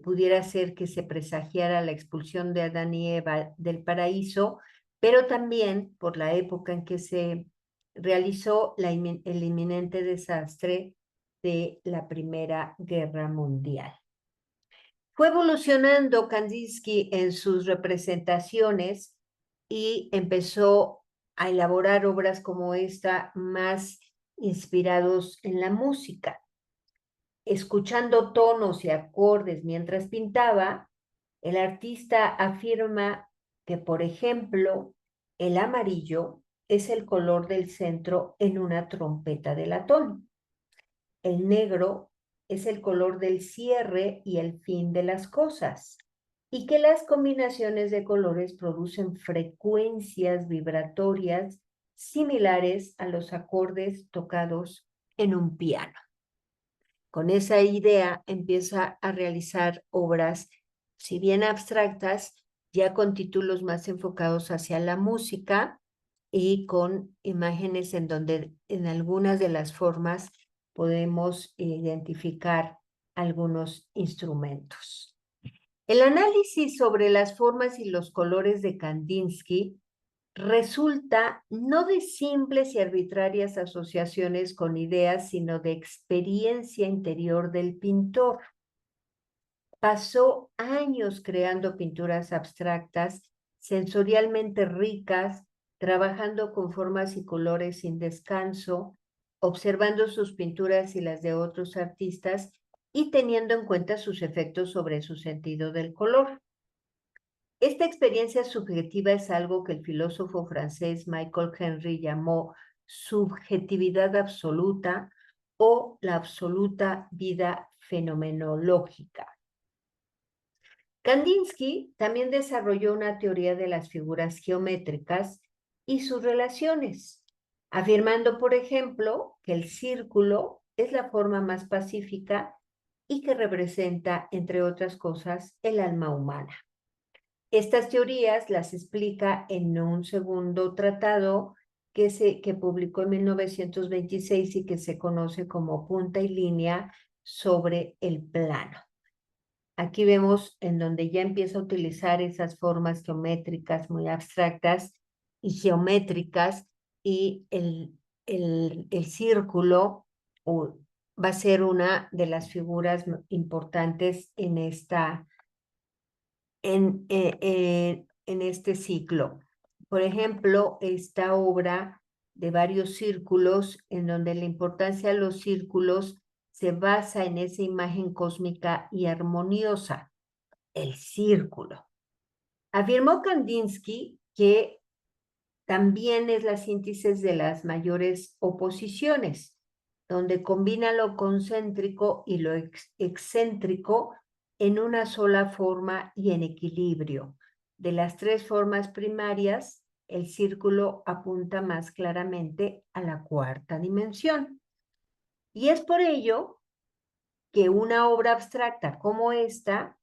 pudiera ser que se presagiara la expulsión de Adán y Eva del paraíso, pero también por la época en que se realizó el inminente desastre de la Primera Guerra Mundial. Fue evolucionando Kandinsky en sus representaciones y empezó a elaborar obras como esta más inspirados en la música. Escuchando tonos y acordes mientras pintaba, el artista afirma que, por ejemplo, el amarillo es el color del centro en una trompeta de latón. El negro es el color del cierre y el fin de las cosas, y que las combinaciones de colores producen frecuencias vibratorias similares a los acordes tocados en un piano. Con esa idea empieza a realizar obras, si bien abstractas, ya con títulos más enfocados hacia la música y con imágenes en donde en algunas de las formas podemos identificar algunos instrumentos. El análisis sobre las formas y los colores de Kandinsky resulta no de simples y arbitrarias asociaciones con ideas, sino de experiencia interior del pintor. Pasó años creando pinturas abstractas, sensorialmente ricas, trabajando con formas y colores sin descanso, observando sus pinturas y las de otros artistas y teniendo en cuenta sus efectos sobre su sentido del color. Esta experiencia subjetiva es algo que el filósofo francés Michael Henry llamó subjetividad absoluta o la absoluta vida fenomenológica. Kandinsky también desarrolló una teoría de las figuras geométricas y sus relaciones, afirmando, por ejemplo, que el círculo es la forma más pacífica y que representa, entre otras cosas, el alma humana. Estas teorías las explica en un segundo tratado que publicó en 1926 y que se conoce como Punta y Línea sobre el plano. Aquí vemos en donde ya empieza a utilizar esas formas geométricas muy abstractas y geométricas, y el círculo va a ser una de las figuras importantes en este ciclo. Por ejemplo, esta obra de varios círculos, en donde la importancia de los círculos se basa en esa imagen cósmica y armoniosa. el círculo. Afirmó Kandinsky que también es la síntesis de las mayores oposiciones, donde combina lo concéntrico y lo excéntrico en una sola forma y en equilibrio. De las tres formas primarias, el círculo apunta más claramente a la cuarta dimensión. Y es por ello que una obra abstracta como esta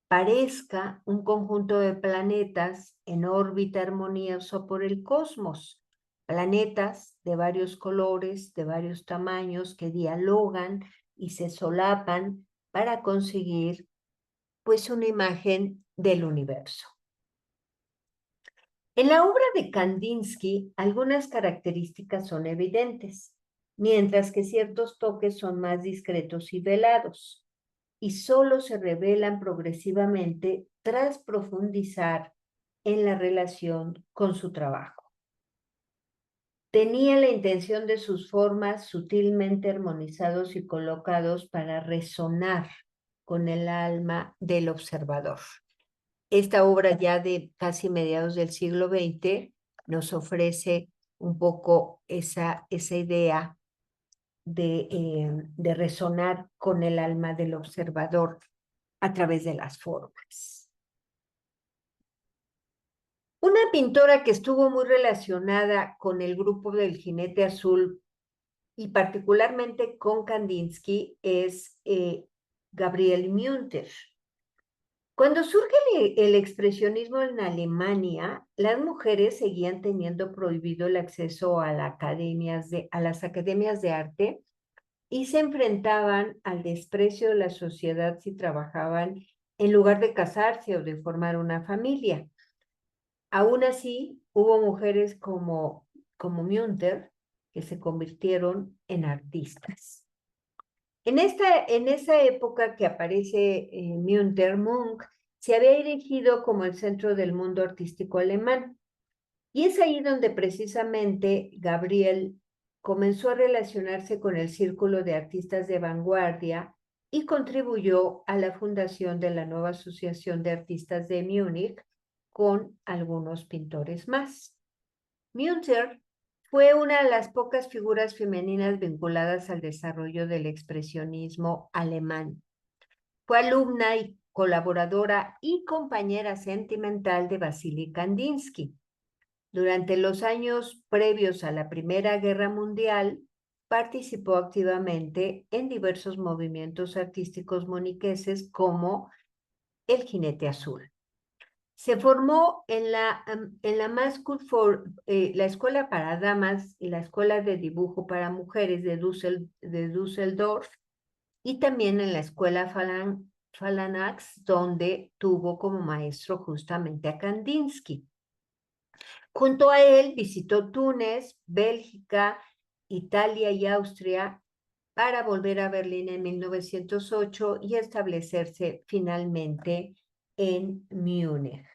parezca un conjunto de planetas en órbita armonioso por el cosmos. Planetas de varios colores, de varios tamaños, que dialogan y se solapan para conseguir, pues, una imagen del universo. En la obra de Kandinsky, algunas características son evidentes, mientras que ciertos toques son más discretos y velados, y solo se revelan progresivamente tras profundizar en la relación con su trabajo. Tenía la intención de sus formas sutilmente armonizados y colocados para resonar con el alma del observador. Esta obra ya de casi mediados del siglo XX nos ofrece un poco esa idea de resonar con el alma del observador a través de las formas. Una pintora que estuvo muy relacionada con el grupo del Jinete Azul y particularmente con Kandinsky es Gabriele Münter. Cuando surge el expresionismo en Alemania, las mujeres seguían teniendo prohibido el acceso a las academias de arte y se enfrentaban al desprecio de la sociedad si trabajaban en lugar de casarse o de formar una familia. Aún así, hubo mujeres como Münter que se convirtieron en artistas. En esa época que aparece Münter, Munch se había erigido como el centro del mundo artístico alemán. Y es ahí donde precisamente Gabriel comenzó a relacionarse con el círculo de artistas de vanguardia y contribuyó a la fundación de la nueva Asociación de Artistas de Múnich con algunos pintores más. Münter fue una de las pocas figuras femeninas vinculadas al desarrollo del expresionismo alemán. Fue alumna y colaboradora y compañera sentimental de Vasily Kandinsky. Durante los años previos a la Primera Guerra Mundial, participó activamente en diversos movimientos artísticos muniqueses como el Jinete Azul. Se formó en la Escuela para Damas y la Escuela de Dibujo para Mujeres de Düsseldorf y también en la Escuela Phalanx, donde tuvo como maestro justamente a Kandinsky. Junto a él visitó Túnez, Bélgica, Italia y Austria para volver a Berlín en 1908 y establecerse finalmente en Múnich.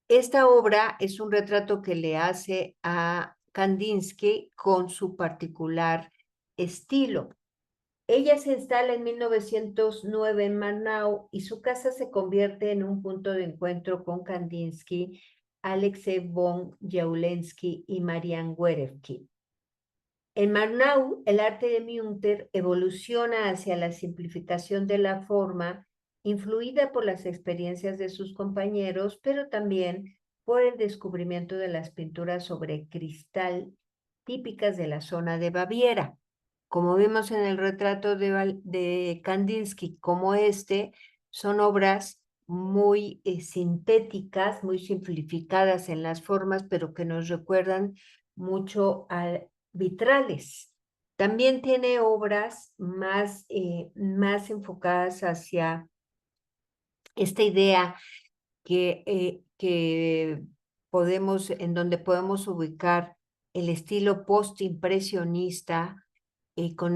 Esta obra es un retrato que le hace a Kandinsky con su particular estilo. Ella se instala en 1909 en Murnau y su casa se convierte en un punto de encuentro con Kandinsky, Alexei von Jawlensky y Marian Werefkin. En Murnau, el arte de Münter evoluciona hacia la simplificación de la forma, influida por las experiencias de sus compañeros, pero también por el descubrimiento de las pinturas sobre cristal típicas de la zona de Baviera. Como vimos en el retrato de Kandinsky, como son obras muy sintéticas, muy simplificadas en las formas, pero que nos recuerdan mucho a vitrales. También tiene obras más enfocadas hacia esta idea que en donde podemos ubicar el estilo postimpresionista con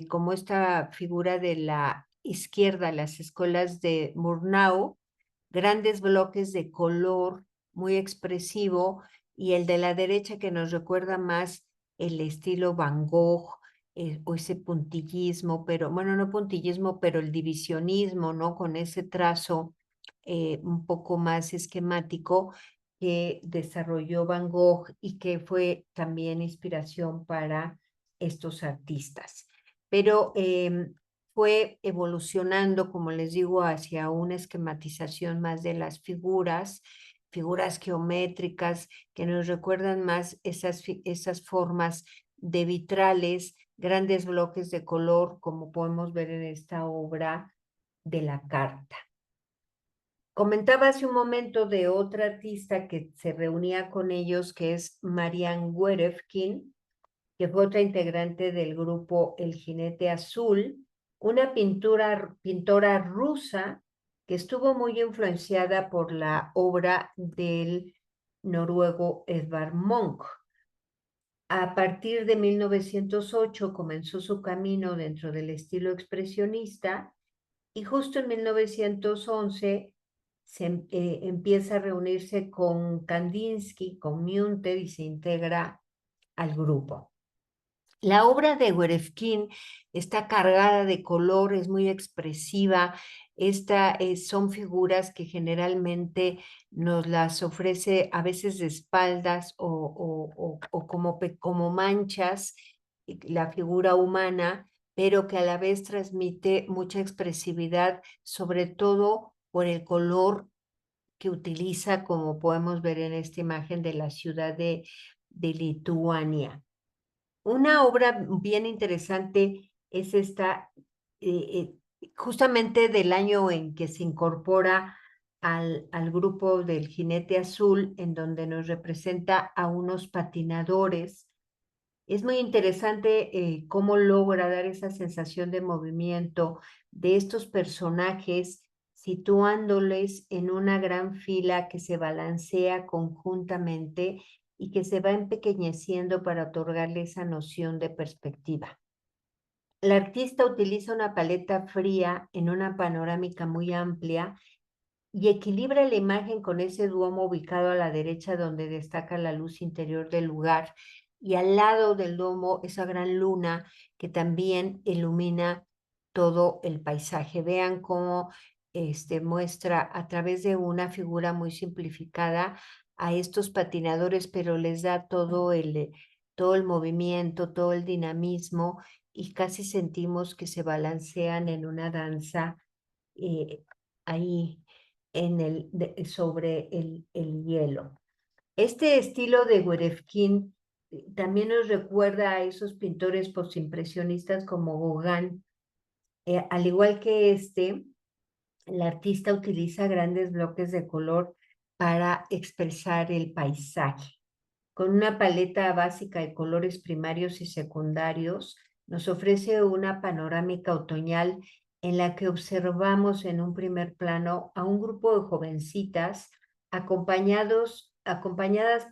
como esta figura de la izquierda, las escuelas de Murnau, grandes bloques de color muy expresivo, y el de la derecha que nos recuerda más el estilo Van Gogh o ese puntillismo, pero bueno, no puntillismo, pero el divisionismo, ¿no? Con ese trazo un poco más esquemático que desarrolló Van Gogh y que fue también inspiración para estos artistas. Pero fue evolucionando, como les digo, hacia una esquematización más de las figuras geométricas que nos recuerdan más esas formas de vitrales, grandes bloques de color, como podemos ver en esta obra de la carta. Comentaba hace un momento de otra artista que se reunía con ellos, que es Marianne Werefkin, que fue otra integrante del grupo El Jinete Azul, una pintora rusa que estuvo muy influenciada por la obra del noruego Edvard Munch. A partir de 1908 comenzó su camino dentro del estilo expresionista y justo en 1911 empieza a reunirse con Kandinsky, con Münter y se integra al grupo. La obra de Werefkin está cargada de color, es muy expresiva. Son figuras que generalmente nos las ofrece a veces de espaldas o como manchas, la figura humana, pero que a la vez transmite mucha expresividad, sobre todo por el color que utiliza, como podemos ver en esta imagen de la ciudad de Lituania. Una obra bien interesante es esta, justamente del año en que se incorpora al grupo del Jinete Azul, en donde nos representa a unos patinadores. Es muy interesante cómo logra dar esa sensación de movimiento de estos personajes, situándoles en una gran fila que se balancea conjuntamente y que se va empequeñeciendo para otorgarle esa noción de perspectiva. El artista utiliza una paleta fría en una panorámica muy amplia y equilibra la imagen con ese duomo ubicado a la derecha donde destaca la luz interior del lugar y al lado del domo esa gran luna que también ilumina todo el paisaje. Vean cómo muestra a través de una figura muy simplificada a estos patinadores, pero les da todo el movimiento, todo el dinamismo y casi sentimos que se balancean en una danza ahí sobre el hielo. Este estilo de Werefkin también nos recuerda a esos pintores postimpresionistas como Gauguin. Al igual que el artista utiliza grandes bloques de color para expresar el paisaje. Con una paleta básica de colores primarios y secundarios, nos ofrece una panorámica otoñal en la que observamos en un primer plano a un grupo de jovencitas acompañadas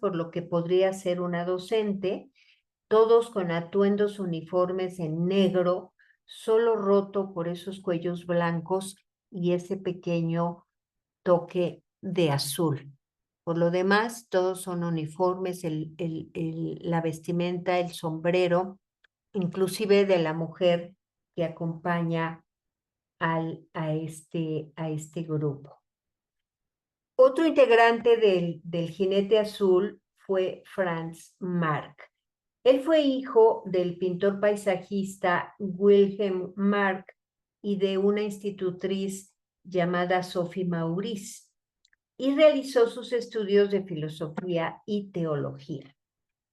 por lo que podría ser una docente, todos con atuendos uniformes en negro, solo roto por esos cuellos blancos y ese pequeño toque de azul. Por lo demás, todos son uniformes, la vestimenta, el sombrero, inclusive de la mujer que acompaña a este grupo. Otro integrante del Jinete Azul fue Franz Marc. Él fue hijo del pintor paisajista Wilhelm Marc y de una institutriz llamada Sophie Maurice, y realizó sus estudios de filosofía y teología.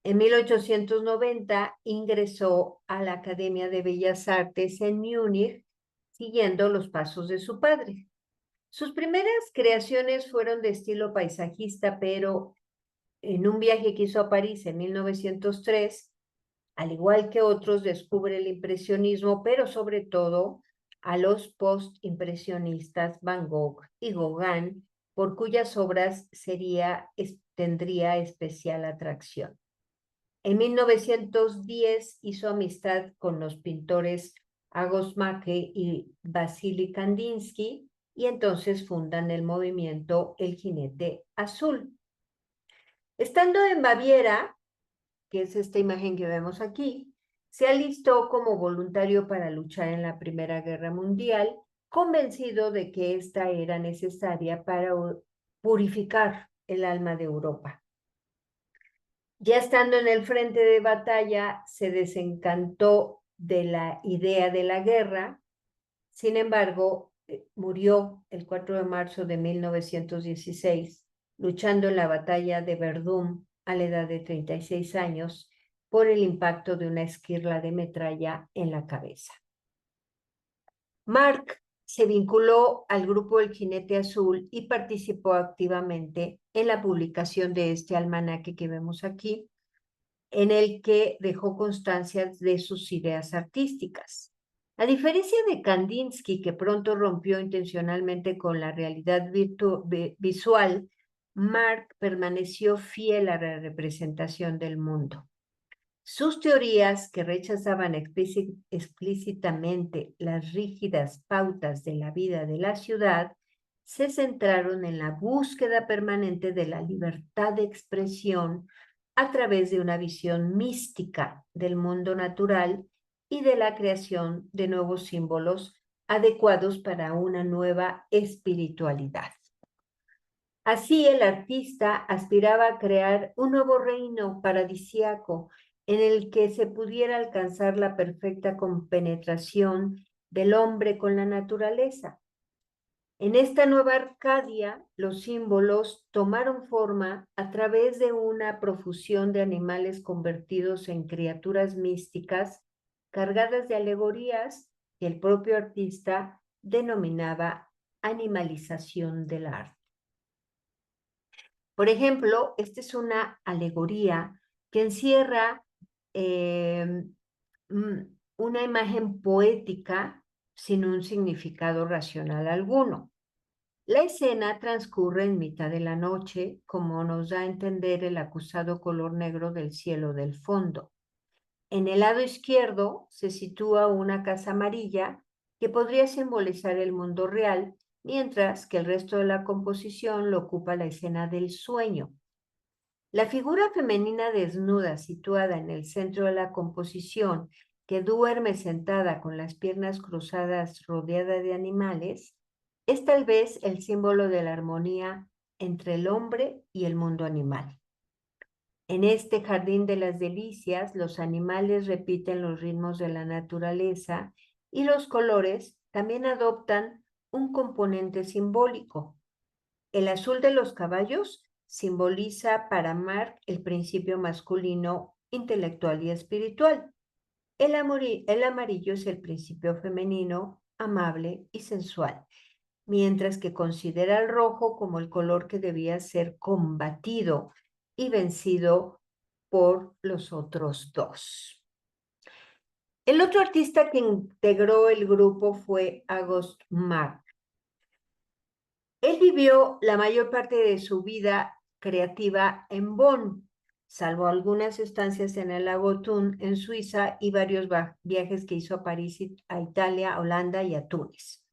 En 1890 ingresó a la Academia de Bellas Artes en Múnich, siguiendo los pasos de su padre. Sus primeras creaciones fueron de estilo paisajista, pero en un viaje que hizo a París en 1903, al igual que otros, descubre el impresionismo, pero sobre todo a los postimpresionistas Van Gogh y Gauguin, por cuyas obras tendría especial atracción. En 1910 hizo amistad con los pintores Amos Macke y Vasily Kandinsky y entonces fundan el movimiento El Jinete Azul. Estando en Baviera, que es esta imagen que vemos aquí, se alistó como voluntario para luchar en la Primera Guerra Mundial, convencido de que esta era necesaria para purificar el alma de Europa. Ya estando en el frente de batalla, se desencantó de la idea de la guerra. Sin embargo, murió el 4 de marzo de 1916, luchando en la batalla de Verdún a la edad de 36 años por el impacto de una esquirla de metralla en la cabeza. Marc se vinculó al grupo El Jinete Azul y participó activamente en la publicación de este almanaque que vemos aquí, en el que dejó constancias de sus ideas artísticas. A diferencia de Kandinsky, que pronto rompió intencionalmente con la realidad visual, Marc permaneció fiel a la representación del mundo. Sus teorías, que rechazaban explícitamente las rígidas pautas de la vida de la ciudad, se centraron en la búsqueda permanente de la libertad de expresión a través de una visión mística del mundo natural y de la creación de nuevos símbolos adecuados para una nueva espiritualidad. Así, el artista aspiraba a crear un nuevo reino paradisíaco en el que se pudiera alcanzar la perfecta compenetración del hombre con la naturaleza. En esta nueva Arcadia, los símbolos tomaron forma a través de una profusión de animales convertidos en criaturas místicas cargadas de alegorías que el propio artista denominaba animalización del arte. Por ejemplo, esta es una alegoría que encierra una imagen poética sin un significado racional alguno. La escena transcurre en mitad de la noche, como nos da a entender el acusado color negro del cielo del fondo. En el lado izquierdo se sitúa una casa amarilla que podría simbolizar el mundo real, mientras que el resto de la composición lo ocupa la escena del sueño. La figura femenina desnuda situada en el centro de la composición, que duerme sentada con las piernas cruzadas rodeada de animales, es tal vez el símbolo de la armonía entre el hombre y el mundo animal. En este jardín de las delicias, los animales repiten los ritmos de la naturaleza y los colores también adoptan un componente simbólico. El azul de los caballos simboliza para Marc el principio masculino, intelectual y espiritual. El amarillo es el principio femenino, amable y sensual, mientras que considera el rojo como el color que debía ser combatido y vencido por los otros dos. El otro artista que integró el grupo fue August Marc. Él vivió la mayor parte de su vida creativa en Bonn, salvo algunas estancias en el lago Thun, en Suiza, y varios viajes que hizo a París, a Italia, a Holanda y a Túnez.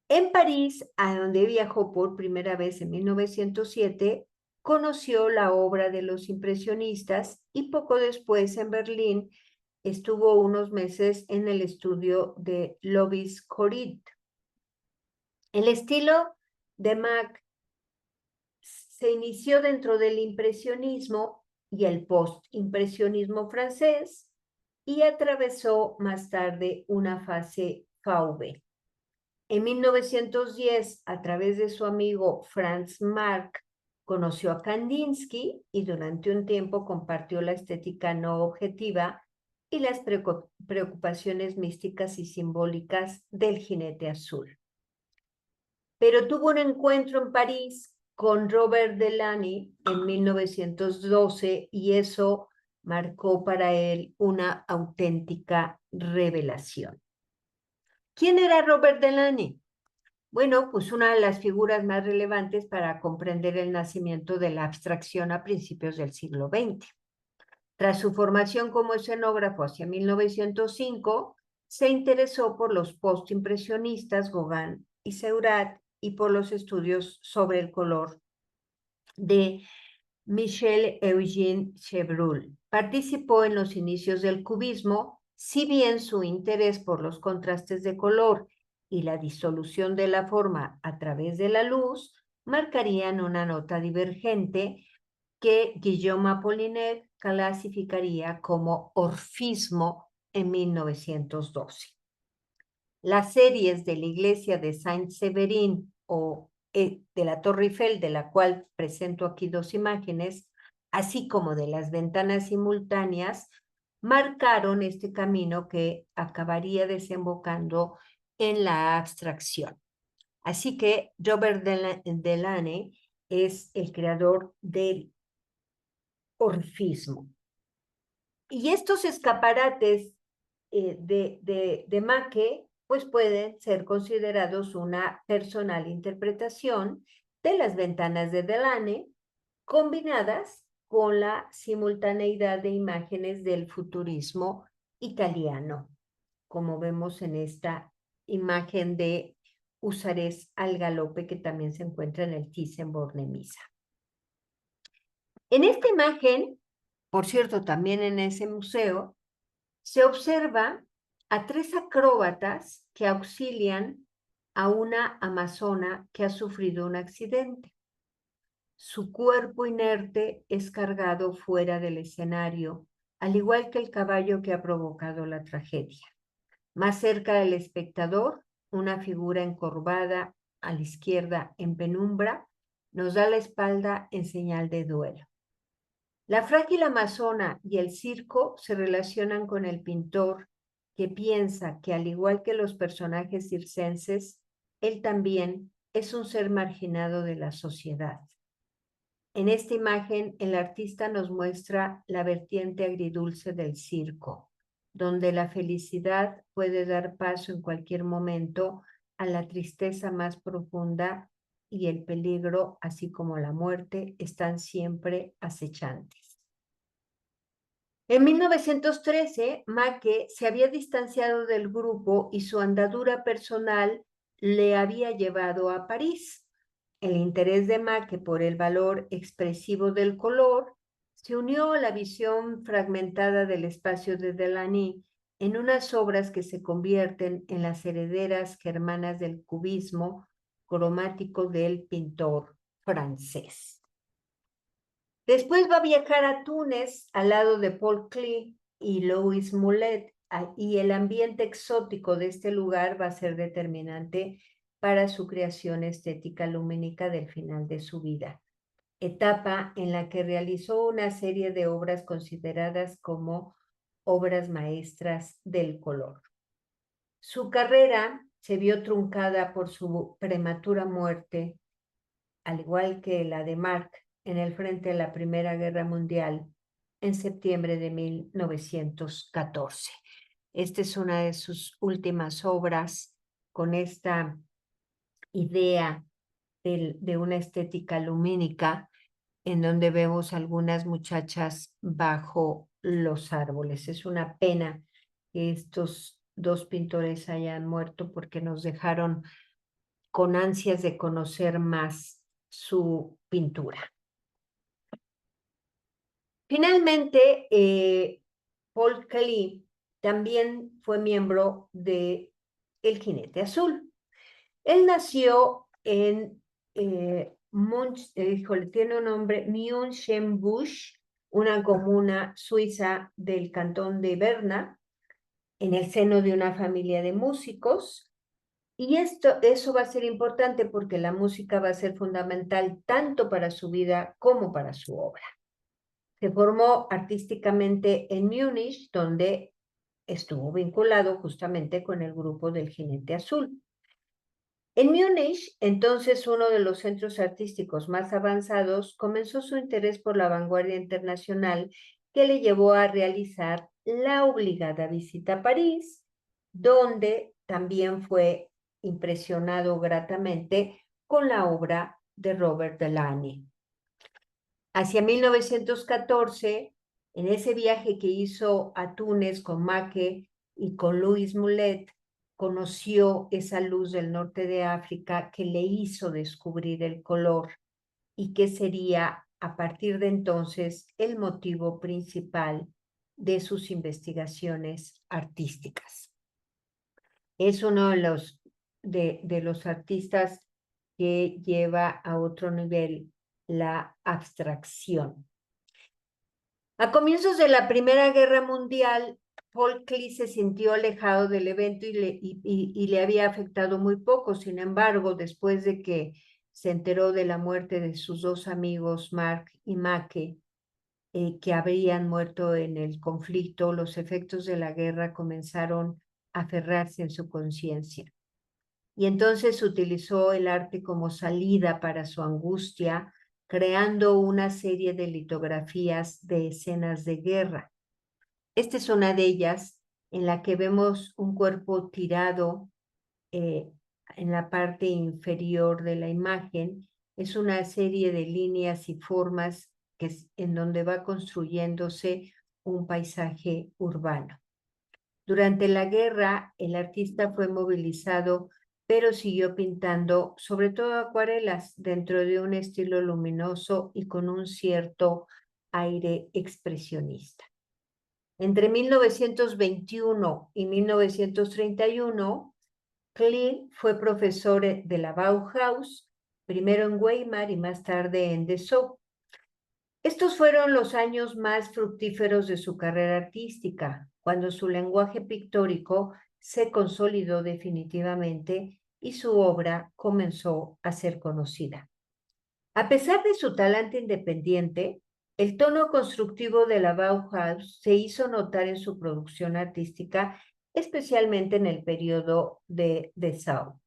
En París, a donde viajó por primera vez en 1907, conoció la obra de los impresionistas y poco después en Berlín estuvo unos meses en el estudio de Lovis Corinth. El estilo de Marc se inició dentro del impresionismo y el postimpresionismo francés y atravesó más tarde una fase Fauve. En 1910, a través de su amigo Franz Marc, conoció a Kandinsky y durante un tiempo compartió la estética no objetiva y las preocupaciones místicas y simbólicas del Jinete Azul. Pero tuvo un encuentro en París con Robert Delaunay en 1912 y eso marcó para él una auténtica revelación. ¿Quién era Robert Delaunay? Bueno, pues una de las figuras más relevantes para comprender el nacimiento de la abstracción a principios del siglo XX. Tras su formación como escenógrafo hacia 1905, se interesó por los postimpresionistas Gauguin y Seurat y por los estudios sobre el color de Michel-Eugène Chevreul. Participó en los inicios del cubismo, si bien su interés por los contrastes de color y la disolución de la forma a través de la luz marcarían una nota divergente que Guillaume Apollinaire clasificaría como orfismo en 1912. Las series de la iglesia de Saint-Séverin o de la Torre Eiffel, de la cual presento aquí dos imágenes, así como de las ventanas simultáneas, marcaron este camino que acabaría desembocando en la abstracción. Así que Robert Delaunay es el creador del orfismo. Y estos escaparates de Macke pues pueden ser considerados una personal interpretación de las ventanas de Delaunay, combinadas con la simultaneidad de imágenes del futurismo italiano, como vemos en esta imagen de Húsares al galope, que también se encuentra en el Thyssen-Bornemisza. En esta imagen, por cierto, también en ese museo, se observa a 3 acróbatas que auxilian a una amazona que ha sufrido un accidente. Su cuerpo inerte es cargado fuera del escenario, al igual que el caballo que ha provocado la tragedia. Más cerca del espectador, una figura encorvada a la izquierda en penumbra nos da la espalda en señal de duelo. La frágil amazona y el circo se relacionan con el pintor, que piensa que, al igual que los personajes circenses, él también es un ser marginado de la sociedad. En esta imagen, el artista nos muestra la vertiente agridulce del circo, donde la felicidad puede dar paso en cualquier momento a la tristeza más profunda, y el peligro, así como la muerte, están siempre acechantes. En 1913, Macke se había distanciado del grupo y su andadura personal le había llevado a París. El interés de Macke por el valor expresivo del color se unió a la visión fragmentada del espacio de Delaunay en unas obras que se convierten en las herederas germanas del cubismo cromático del pintor francés. Después va a viajar a Túnez al lado de Paul Klee y Louis Moulet, y el ambiente exótico de este lugar va a ser determinante para su creación estética lumínica del final de su vida, etapa en la que realizó una serie de obras consideradas como obras maestras del color. Su carrera se vio truncada por su prematura muerte, al igual que la de Marc, en el frente de la Primera Guerra Mundial en septiembre de 1914. Esta es una de sus últimas obras con esta idea de una estética lumínica, en donde vemos algunas muchachas bajo los árboles. Es una pena que estos dos pintores hayan muerto, porque nos dejaron con ansias de conocer más su pintura. Finalmente, Paul Klee también fue miembro de El Jinete Azul. Él nació en tiene un nombre, Münchenbusch, una comuna suiza del cantón de Berna, en el seno de una familia de músicos. Y eso va a ser importante porque la música va a ser fundamental tanto para su vida como para su obra. Se formó artísticamente en Múnich, donde estuvo vinculado justamente con el grupo del Jinete Azul. En Múnich, entonces uno de los centros artísticos más avanzados, comenzó su interés por la vanguardia internacional, que le llevó a realizar la obligada visita a París, donde también fue impresionado gratamente con la obra de Robert Delaunay. Hacia 1914, en ese viaje que hizo a Túnez con Macke y con Louis Moulet, conoció esa luz del norte de África que le hizo descubrir el color, y que sería a partir de entonces el motivo principal de sus investigaciones artísticas. Es uno de los artistas que lleva a otro nivel la abstracción. A comienzos de la Primera Guerra Mundial, Paul Klee se sintió alejado del evento y le había afectado muy poco. Sin embargo, después de que se enteró de la muerte de sus dos amigos, Mark y Make, que habrían muerto en el conflicto, los efectos de la guerra comenzaron a aferrarse en su conciencia. Y entonces utilizó el arte como salida para su angustia, creando una serie de litografías de escenas de guerra. Esta es una de ellas en la que vemos un cuerpo tirado en la parte inferior de la imagen. Es una serie de líneas y formas en donde va construyéndose un paisaje urbano. Durante la guerra, el artista fue movilizado, pero siguió pintando sobre todo acuarelas dentro de un estilo luminoso y con un cierto aire expresionista. Entre 1921 y 1931, Klee fue profesor de la Bauhaus, primero en Weimar y más tarde en Dessau. Estos fueron los años más fructíferos de su carrera artística, cuando su lenguaje pictórico se consolidó definitivamente y su obra comenzó a ser conocida. A pesar de su talante independiente, el tono constructivo de la Bauhaus se hizo notar en su producción artística, especialmente en el periodo de Dessau.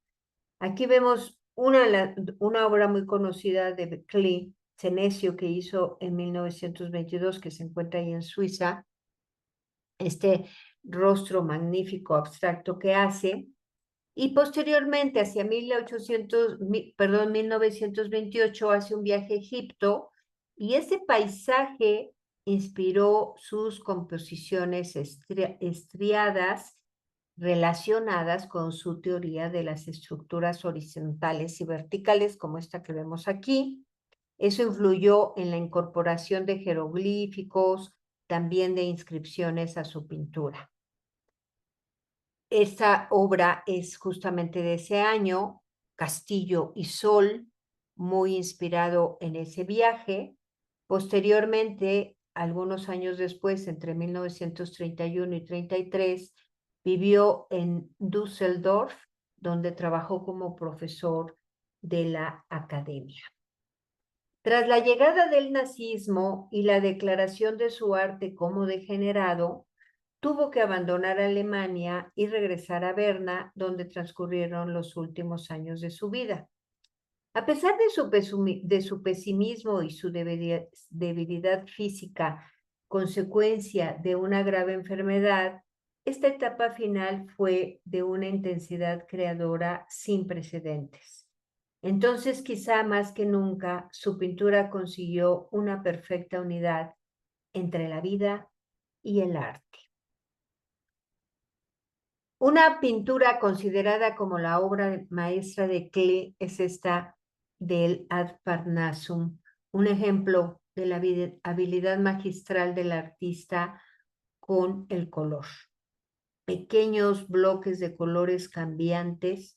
Aquí vemos una obra muy conocida de Klee, Senecio, que hizo en 1922, que se encuentra ahí en Suiza, este rostro magnífico abstracto que hace, y posteriormente, hacia 1928, hace un viaje a Egipto, y ese paisaje inspiró sus composiciones estriadas relacionadas con su teoría de las estructuras horizontales y verticales, como esta que vemos aquí. Eso influyó en la incorporación de jeroglíficos, también de inscripciones a su pintura. Esta obra es justamente de ese año, Castillo y Sol, muy inspirado en ese viaje. Posteriormente, algunos años después, entre 1931 y 33, vivió en Düsseldorf, donde trabajó como profesor de la academia. Tras la llegada del nazismo y la declaración de su arte como degenerado, tuvo que abandonar Alemania y regresar a Berna, donde transcurrieron los últimos años de su vida. A pesar de su pesimismo y su debilidad física, consecuencia de una grave enfermedad, esta etapa final fue de una intensidad creadora sin precedentes. Entonces, quizá más que nunca, su pintura consiguió una perfecta unidad entre la vida y el arte. Una pintura considerada como la obra maestra de Klee es esta del Ad Parnassum, un ejemplo de la habilidad magistral del artista con el color. Pequeños bloques de colores cambiantes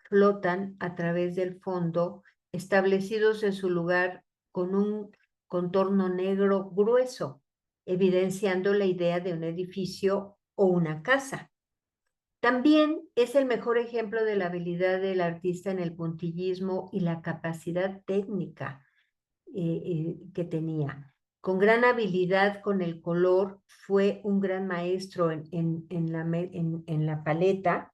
flotan a través del fondo, establecidos en su lugar con un contorno negro grueso, evidenciando la idea de un edificio o una casa. También es el mejor ejemplo de la habilidad del artista en el puntillismo y la capacidad técnica que tenía. Con gran habilidad con el color, fue un gran maestro en la paleta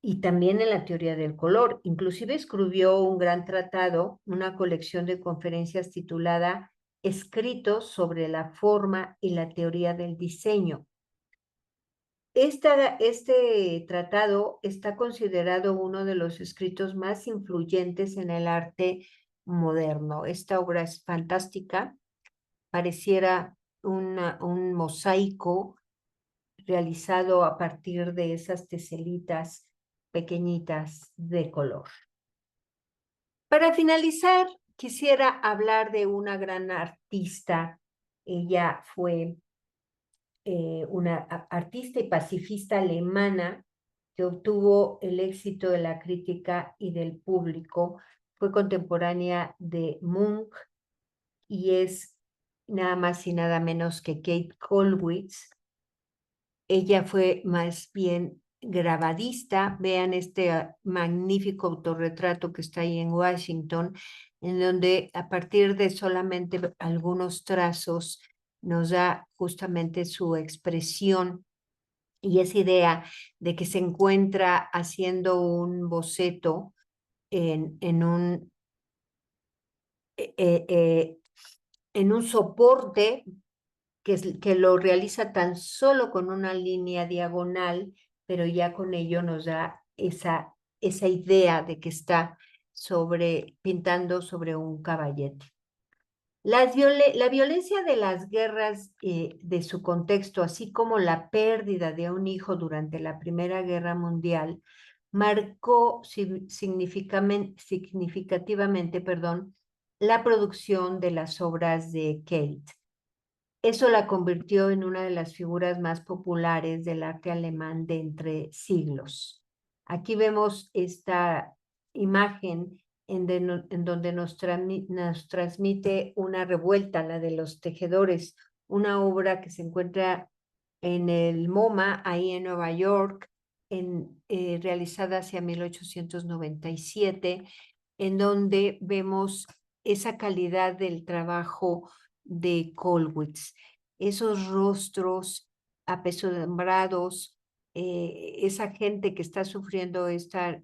y también en la teoría del color. Inclusive escribió un gran tratado, una colección de conferencias titulada Escritos sobre la forma y la teoría del diseño. Este tratado está considerado uno de los escritos más influyentes en el arte moderno. Esta obra es fantástica, pareciera un mosaico realizado a partir de esas teselitas pequeñitas de color. Para finalizar, quisiera hablar de una gran artista. Ella fue una artista y pacifista alemana que obtuvo el éxito de la crítica y del público. Fue contemporánea de Munch y es nada más y nada menos que Kate Kollwitz. Ella fue más bien grabadista. Vean este magnífico autorretrato que está ahí en Washington, en donde a partir de solamente algunos trazos nos da justamente su expresión y esa idea de que se encuentra haciendo un boceto en un, eh, eh, en un soporte que lo realiza tan solo con una línea diagonal, pero ya con ello nos da esa idea de que está pintando sobre un caballete. La violencia de las guerras de su contexto, así como la pérdida de un hijo durante la Primera Guerra Mundial, marcó significativamente, la producción de las obras de Kate. Eso la convirtió en una de las figuras más populares del arte alemán de entre siglos. Aquí vemos esta imagen en donde nos transmite una revuelta, la de los tejedores, una obra que se encuentra en el MoMA, ahí en Nueva York, realizada hacia 1897, en donde vemos esa calidad del trabajo de Kollwitz, esos rostros apesombrados, esa gente que está sufriendo este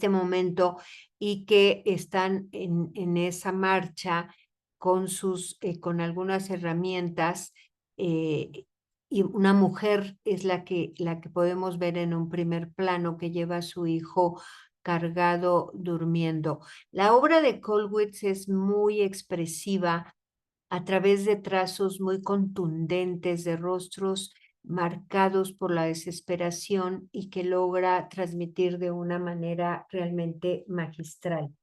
momento y que están en esa marcha con algunas herramientas, y una mujer es la que podemos ver en un primer plano que lleva a su hijo cargado durmiendo. La obra de Kollwitz es muy expresiva a través de trazos muy contundentes de rostros marcados por la desesperación y que logra transmitir de una manera realmente magistral.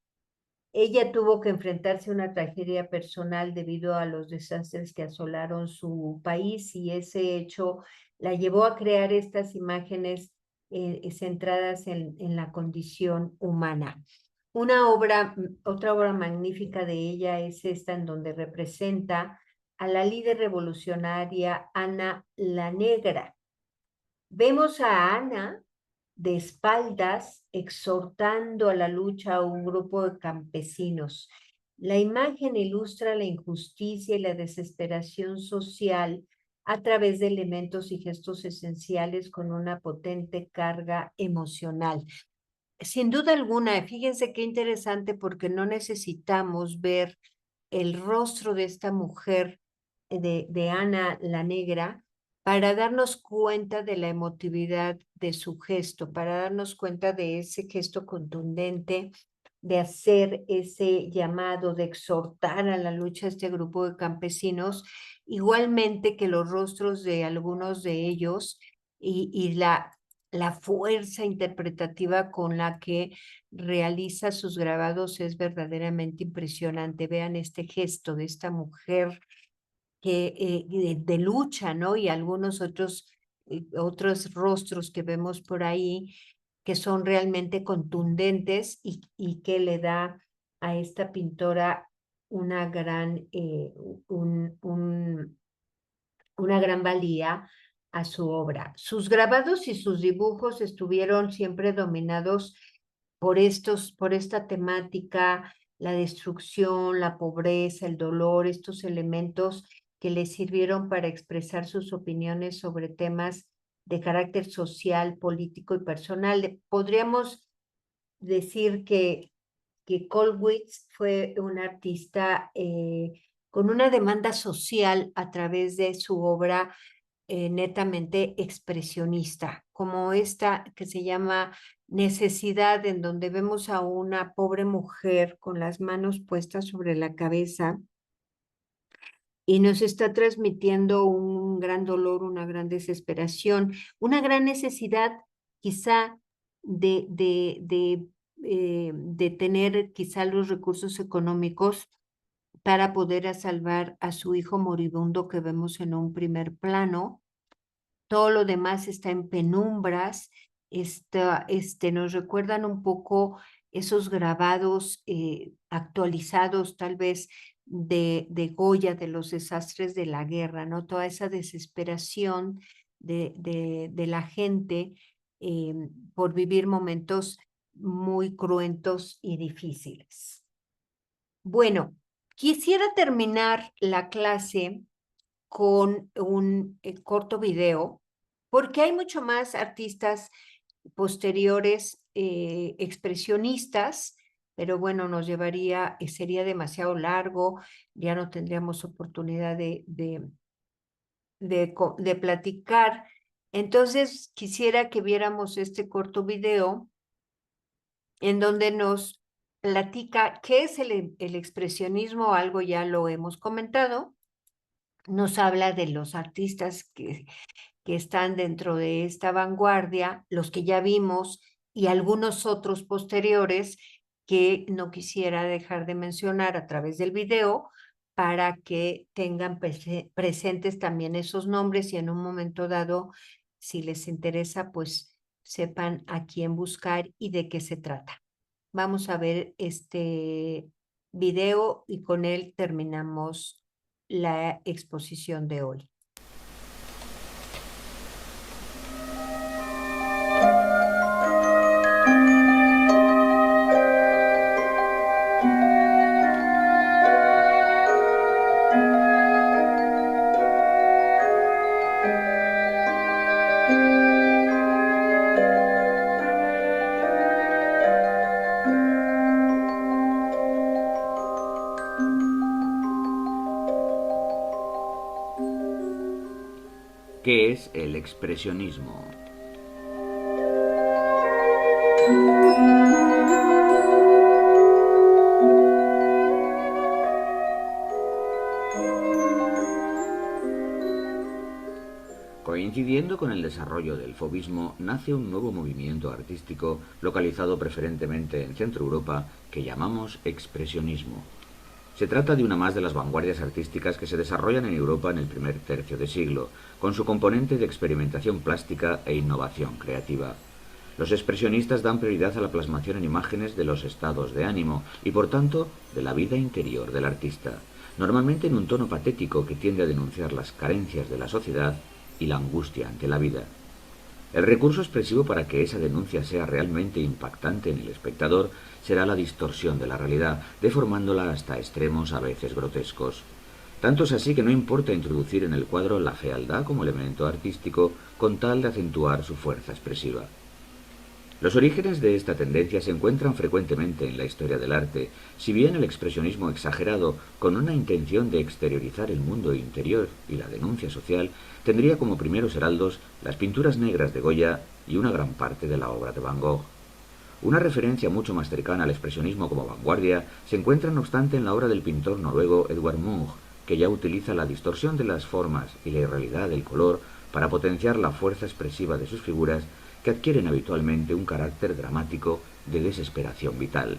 Ella tuvo que enfrentarse a una tragedia personal debido a los desastres que asolaron su país y ese hecho la llevó a crear estas imágenes centradas en la condición humana. Otra obra magnífica de ella es esta en donde representa a la líder revolucionaria Ana la Negra. Vemos a Ana de espaldas exhortando a la lucha a un grupo de campesinos. La imagen ilustra la injusticia y la desesperación social a través de elementos y gestos esenciales con una potente carga emocional. Sin duda alguna, fíjense qué interesante porque no necesitamos ver el rostro de esta mujer, de Ana la Negra, para darnos cuenta de la emotividad de su gesto, para darnos cuenta de ese gesto contundente, de hacer ese llamado, de exhortar a la lucha a este grupo de campesinos, igualmente que los rostros de algunos de ellos y la fuerza interpretativa con la que realiza sus grabados es verdaderamente impresionante. Vean este gesto de esta mujer de lucha, ¿no? Y algunos otros rostros que vemos por ahí que son realmente contundentes y que le da a esta pintora una gran, una gran valía a su obra. Sus grabados y sus dibujos estuvieron siempre dominados por esta temática, la destrucción, la pobreza, el dolor, estos elementos que le sirvieron para expresar sus opiniones sobre temas de carácter social, político y personal. Podríamos decir que Kollwitz fue un artista con una demanda social a través de su obra netamente expresionista, como esta que se llama Necesidad, en donde vemos a una pobre mujer con las manos puestas sobre la cabeza y nos está transmitiendo un gran dolor, una gran desesperación, una gran necesidad quizá de de tener quizá los recursos económicos para poder salvar a su hijo moribundo que vemos en un primer plano. Todo lo demás está en penumbras. Nos recuerdan un poco esos grabados actualizados tal vez de Goya, de los desastres de la guerra, ¿no? Toda esa desesperación de la gente por vivir momentos muy cruentos y difíciles. Bueno, quisiera terminar la clase con un corto video, porque hay mucho más artistas posteriores expresionistas, pero bueno, nos llevaría, sería demasiado largo, ya no tendríamos oportunidad de platicar. Entonces, quisiera que viéramos este corto video en donde nos platica qué es el expresionismo, algo ya lo hemos comentado. Nos habla de los artistas que están dentro de esta vanguardia, los que ya vimos y algunos otros posteriores que no quisiera dejar de mencionar a través del video para que tengan presentes también esos nombres y en un momento dado, si les interesa, pues sepan a quién buscar y de qué se trata. Vamos a ver este video y con él terminamos la exposición de hoy. ¿Qué es el expresionismo? Coincidiendo con el desarrollo del fauvismo, nace un nuevo movimiento artístico localizado preferentemente en Centro Europa que llamamos expresionismo. Se trata de una más de las vanguardias artísticas que se desarrollan en Europa en el primer tercio de siglo, con su componente de experimentación plástica e innovación creativa. Los expresionistas dan prioridad a la plasmación en imágenes de los estados de ánimo y, por tanto, de la vida interior del artista, normalmente en un tono patético que tiende a denunciar las carencias de la sociedad y la angustia ante la vida. El recurso expresivo para que esa denuncia sea realmente impactante en el espectador será la distorsión de la realidad, deformándola hasta extremos a veces grotescos. Tanto es así que no importa introducir en el cuadro la fealdad como elemento artístico con tal de acentuar su fuerza expresiva. Los orígenes de esta tendencia se encuentran frecuentemente en la historia del arte, si bien el expresionismo exagerado, con una intención de exteriorizar el mundo interior y la denuncia social, tendría como primeros heraldos las pinturas negras de Goya y una gran parte de la obra de Van Gogh. Una referencia mucho más cercana al expresionismo como vanguardia se encuentra no obstante en la obra del pintor noruego Edvard Munch, que ya utiliza la distorsión de las formas y la irrealidad del color para potenciar la fuerza expresiva de sus figuras, que adquieren habitualmente un carácter dramático de desesperación vital.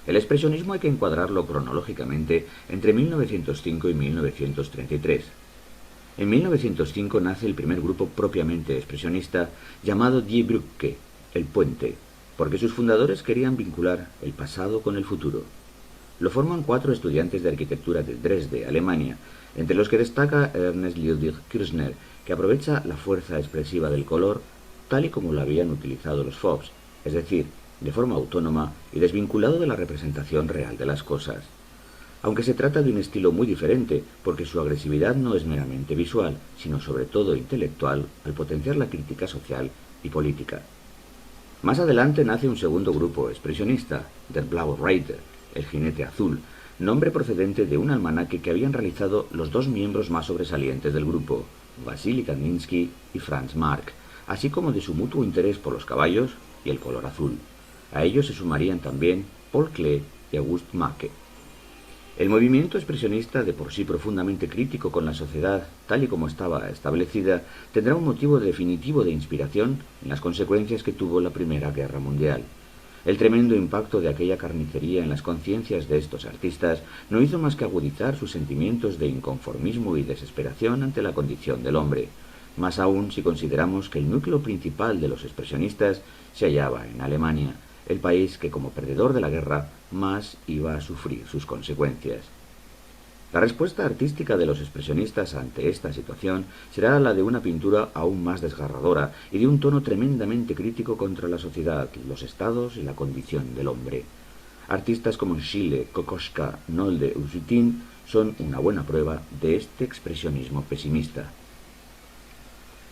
El expresionismo hay que encuadrarlo cronológicamente entre 1905 y 1933. En 1905 nace el primer grupo propiamente expresionista llamado Die Brücke, el puente, porque sus fundadores querían vincular el pasado con el futuro. Lo forman 4 estudiantes de arquitectura de Dresde, Alemania, entre los que destaca Ernst Ludwig Kirchner, que aprovecha la fuerza expresiva del color tal y como lo habían utilizado los Fauves, es decir, de forma autónoma y desvinculado de la representación real de las cosas. Aunque se trata de un estilo muy diferente, porque su agresividad no es meramente visual, sino sobre todo intelectual, al potenciar la crítica social y política. Más adelante nace un segundo grupo expresionista, Der Blaue Reiter, el jinete azul, nombre procedente de un almanaque que habían realizado los 2 miembros más sobresalientes del grupo, Wassily Kandinsky y Franz Marc, así como de su mutuo interés por los caballos y el color azul. A ellos se sumarían también Paul Klee y August Macke. El movimiento expresionista, de por sí profundamente crítico con la sociedad tal y como estaba establecida, tendrá un motivo definitivo de inspiración en las consecuencias que tuvo la Primera Guerra Mundial. El tremendo impacto de aquella carnicería en las conciencias de estos artistas no hizo más que agudizar sus sentimientos de inconformismo y desesperación ante la condición del hombre, más aún si consideramos que el núcleo principal de los expresionistas se hallaba en Alemania, el país que como perdedor de la guerra más iba a sufrir sus consecuencias. La respuesta artística de los expresionistas ante esta situación será la de una pintura aún más desgarradora y de un tono tremendamente crítico contra la sociedad, los estados y la condición del hombre. Artistas como Schiele, Kokoschka, Nolde o Sutin son una buena prueba de este expresionismo pesimista.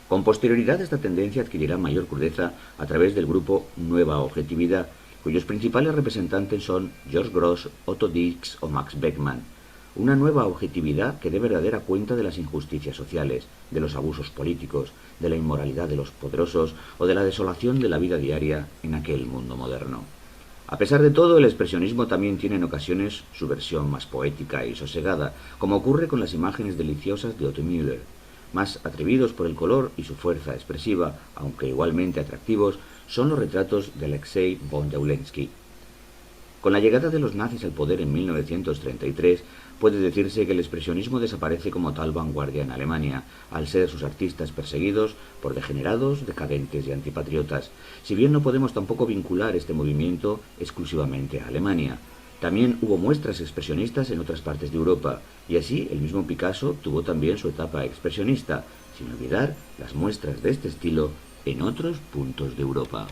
Con posterioridad esta tendencia adquirirá mayor crudeza a través del grupo Nueva Objetividad, cuyos principales representantes son George Grosz, Otto Dix o Max Beckmann. Una nueva objetividad que dé verdadera cuenta de las injusticias sociales, de los abusos políticos, de la inmoralidad de los poderosos o de la desolación de la vida diaria en aquel mundo moderno. A pesar de todo, el expresionismo también tiene en ocasiones su versión más poética y sosegada, como ocurre con las imágenes deliciosas de Otto Müller. Más atrevidos por el color y su fuerza expresiva, aunque igualmente atractivos, son los retratos de Alexei von Jawlensky. Con la llegada de los nazis al poder en 1933, puede decirse que el expresionismo desaparece como tal vanguardia en Alemania, al ser sus artistas perseguidos por degenerados, decadentes y antipatriotas, si bien no podemos tampoco vincular este movimiento exclusivamente a Alemania. También hubo muestras expresionistas en otras partes de Europa, y así el mismo Picasso tuvo también su etapa expresionista, sin olvidar las muestras de este estilo en otros puntos de Europa.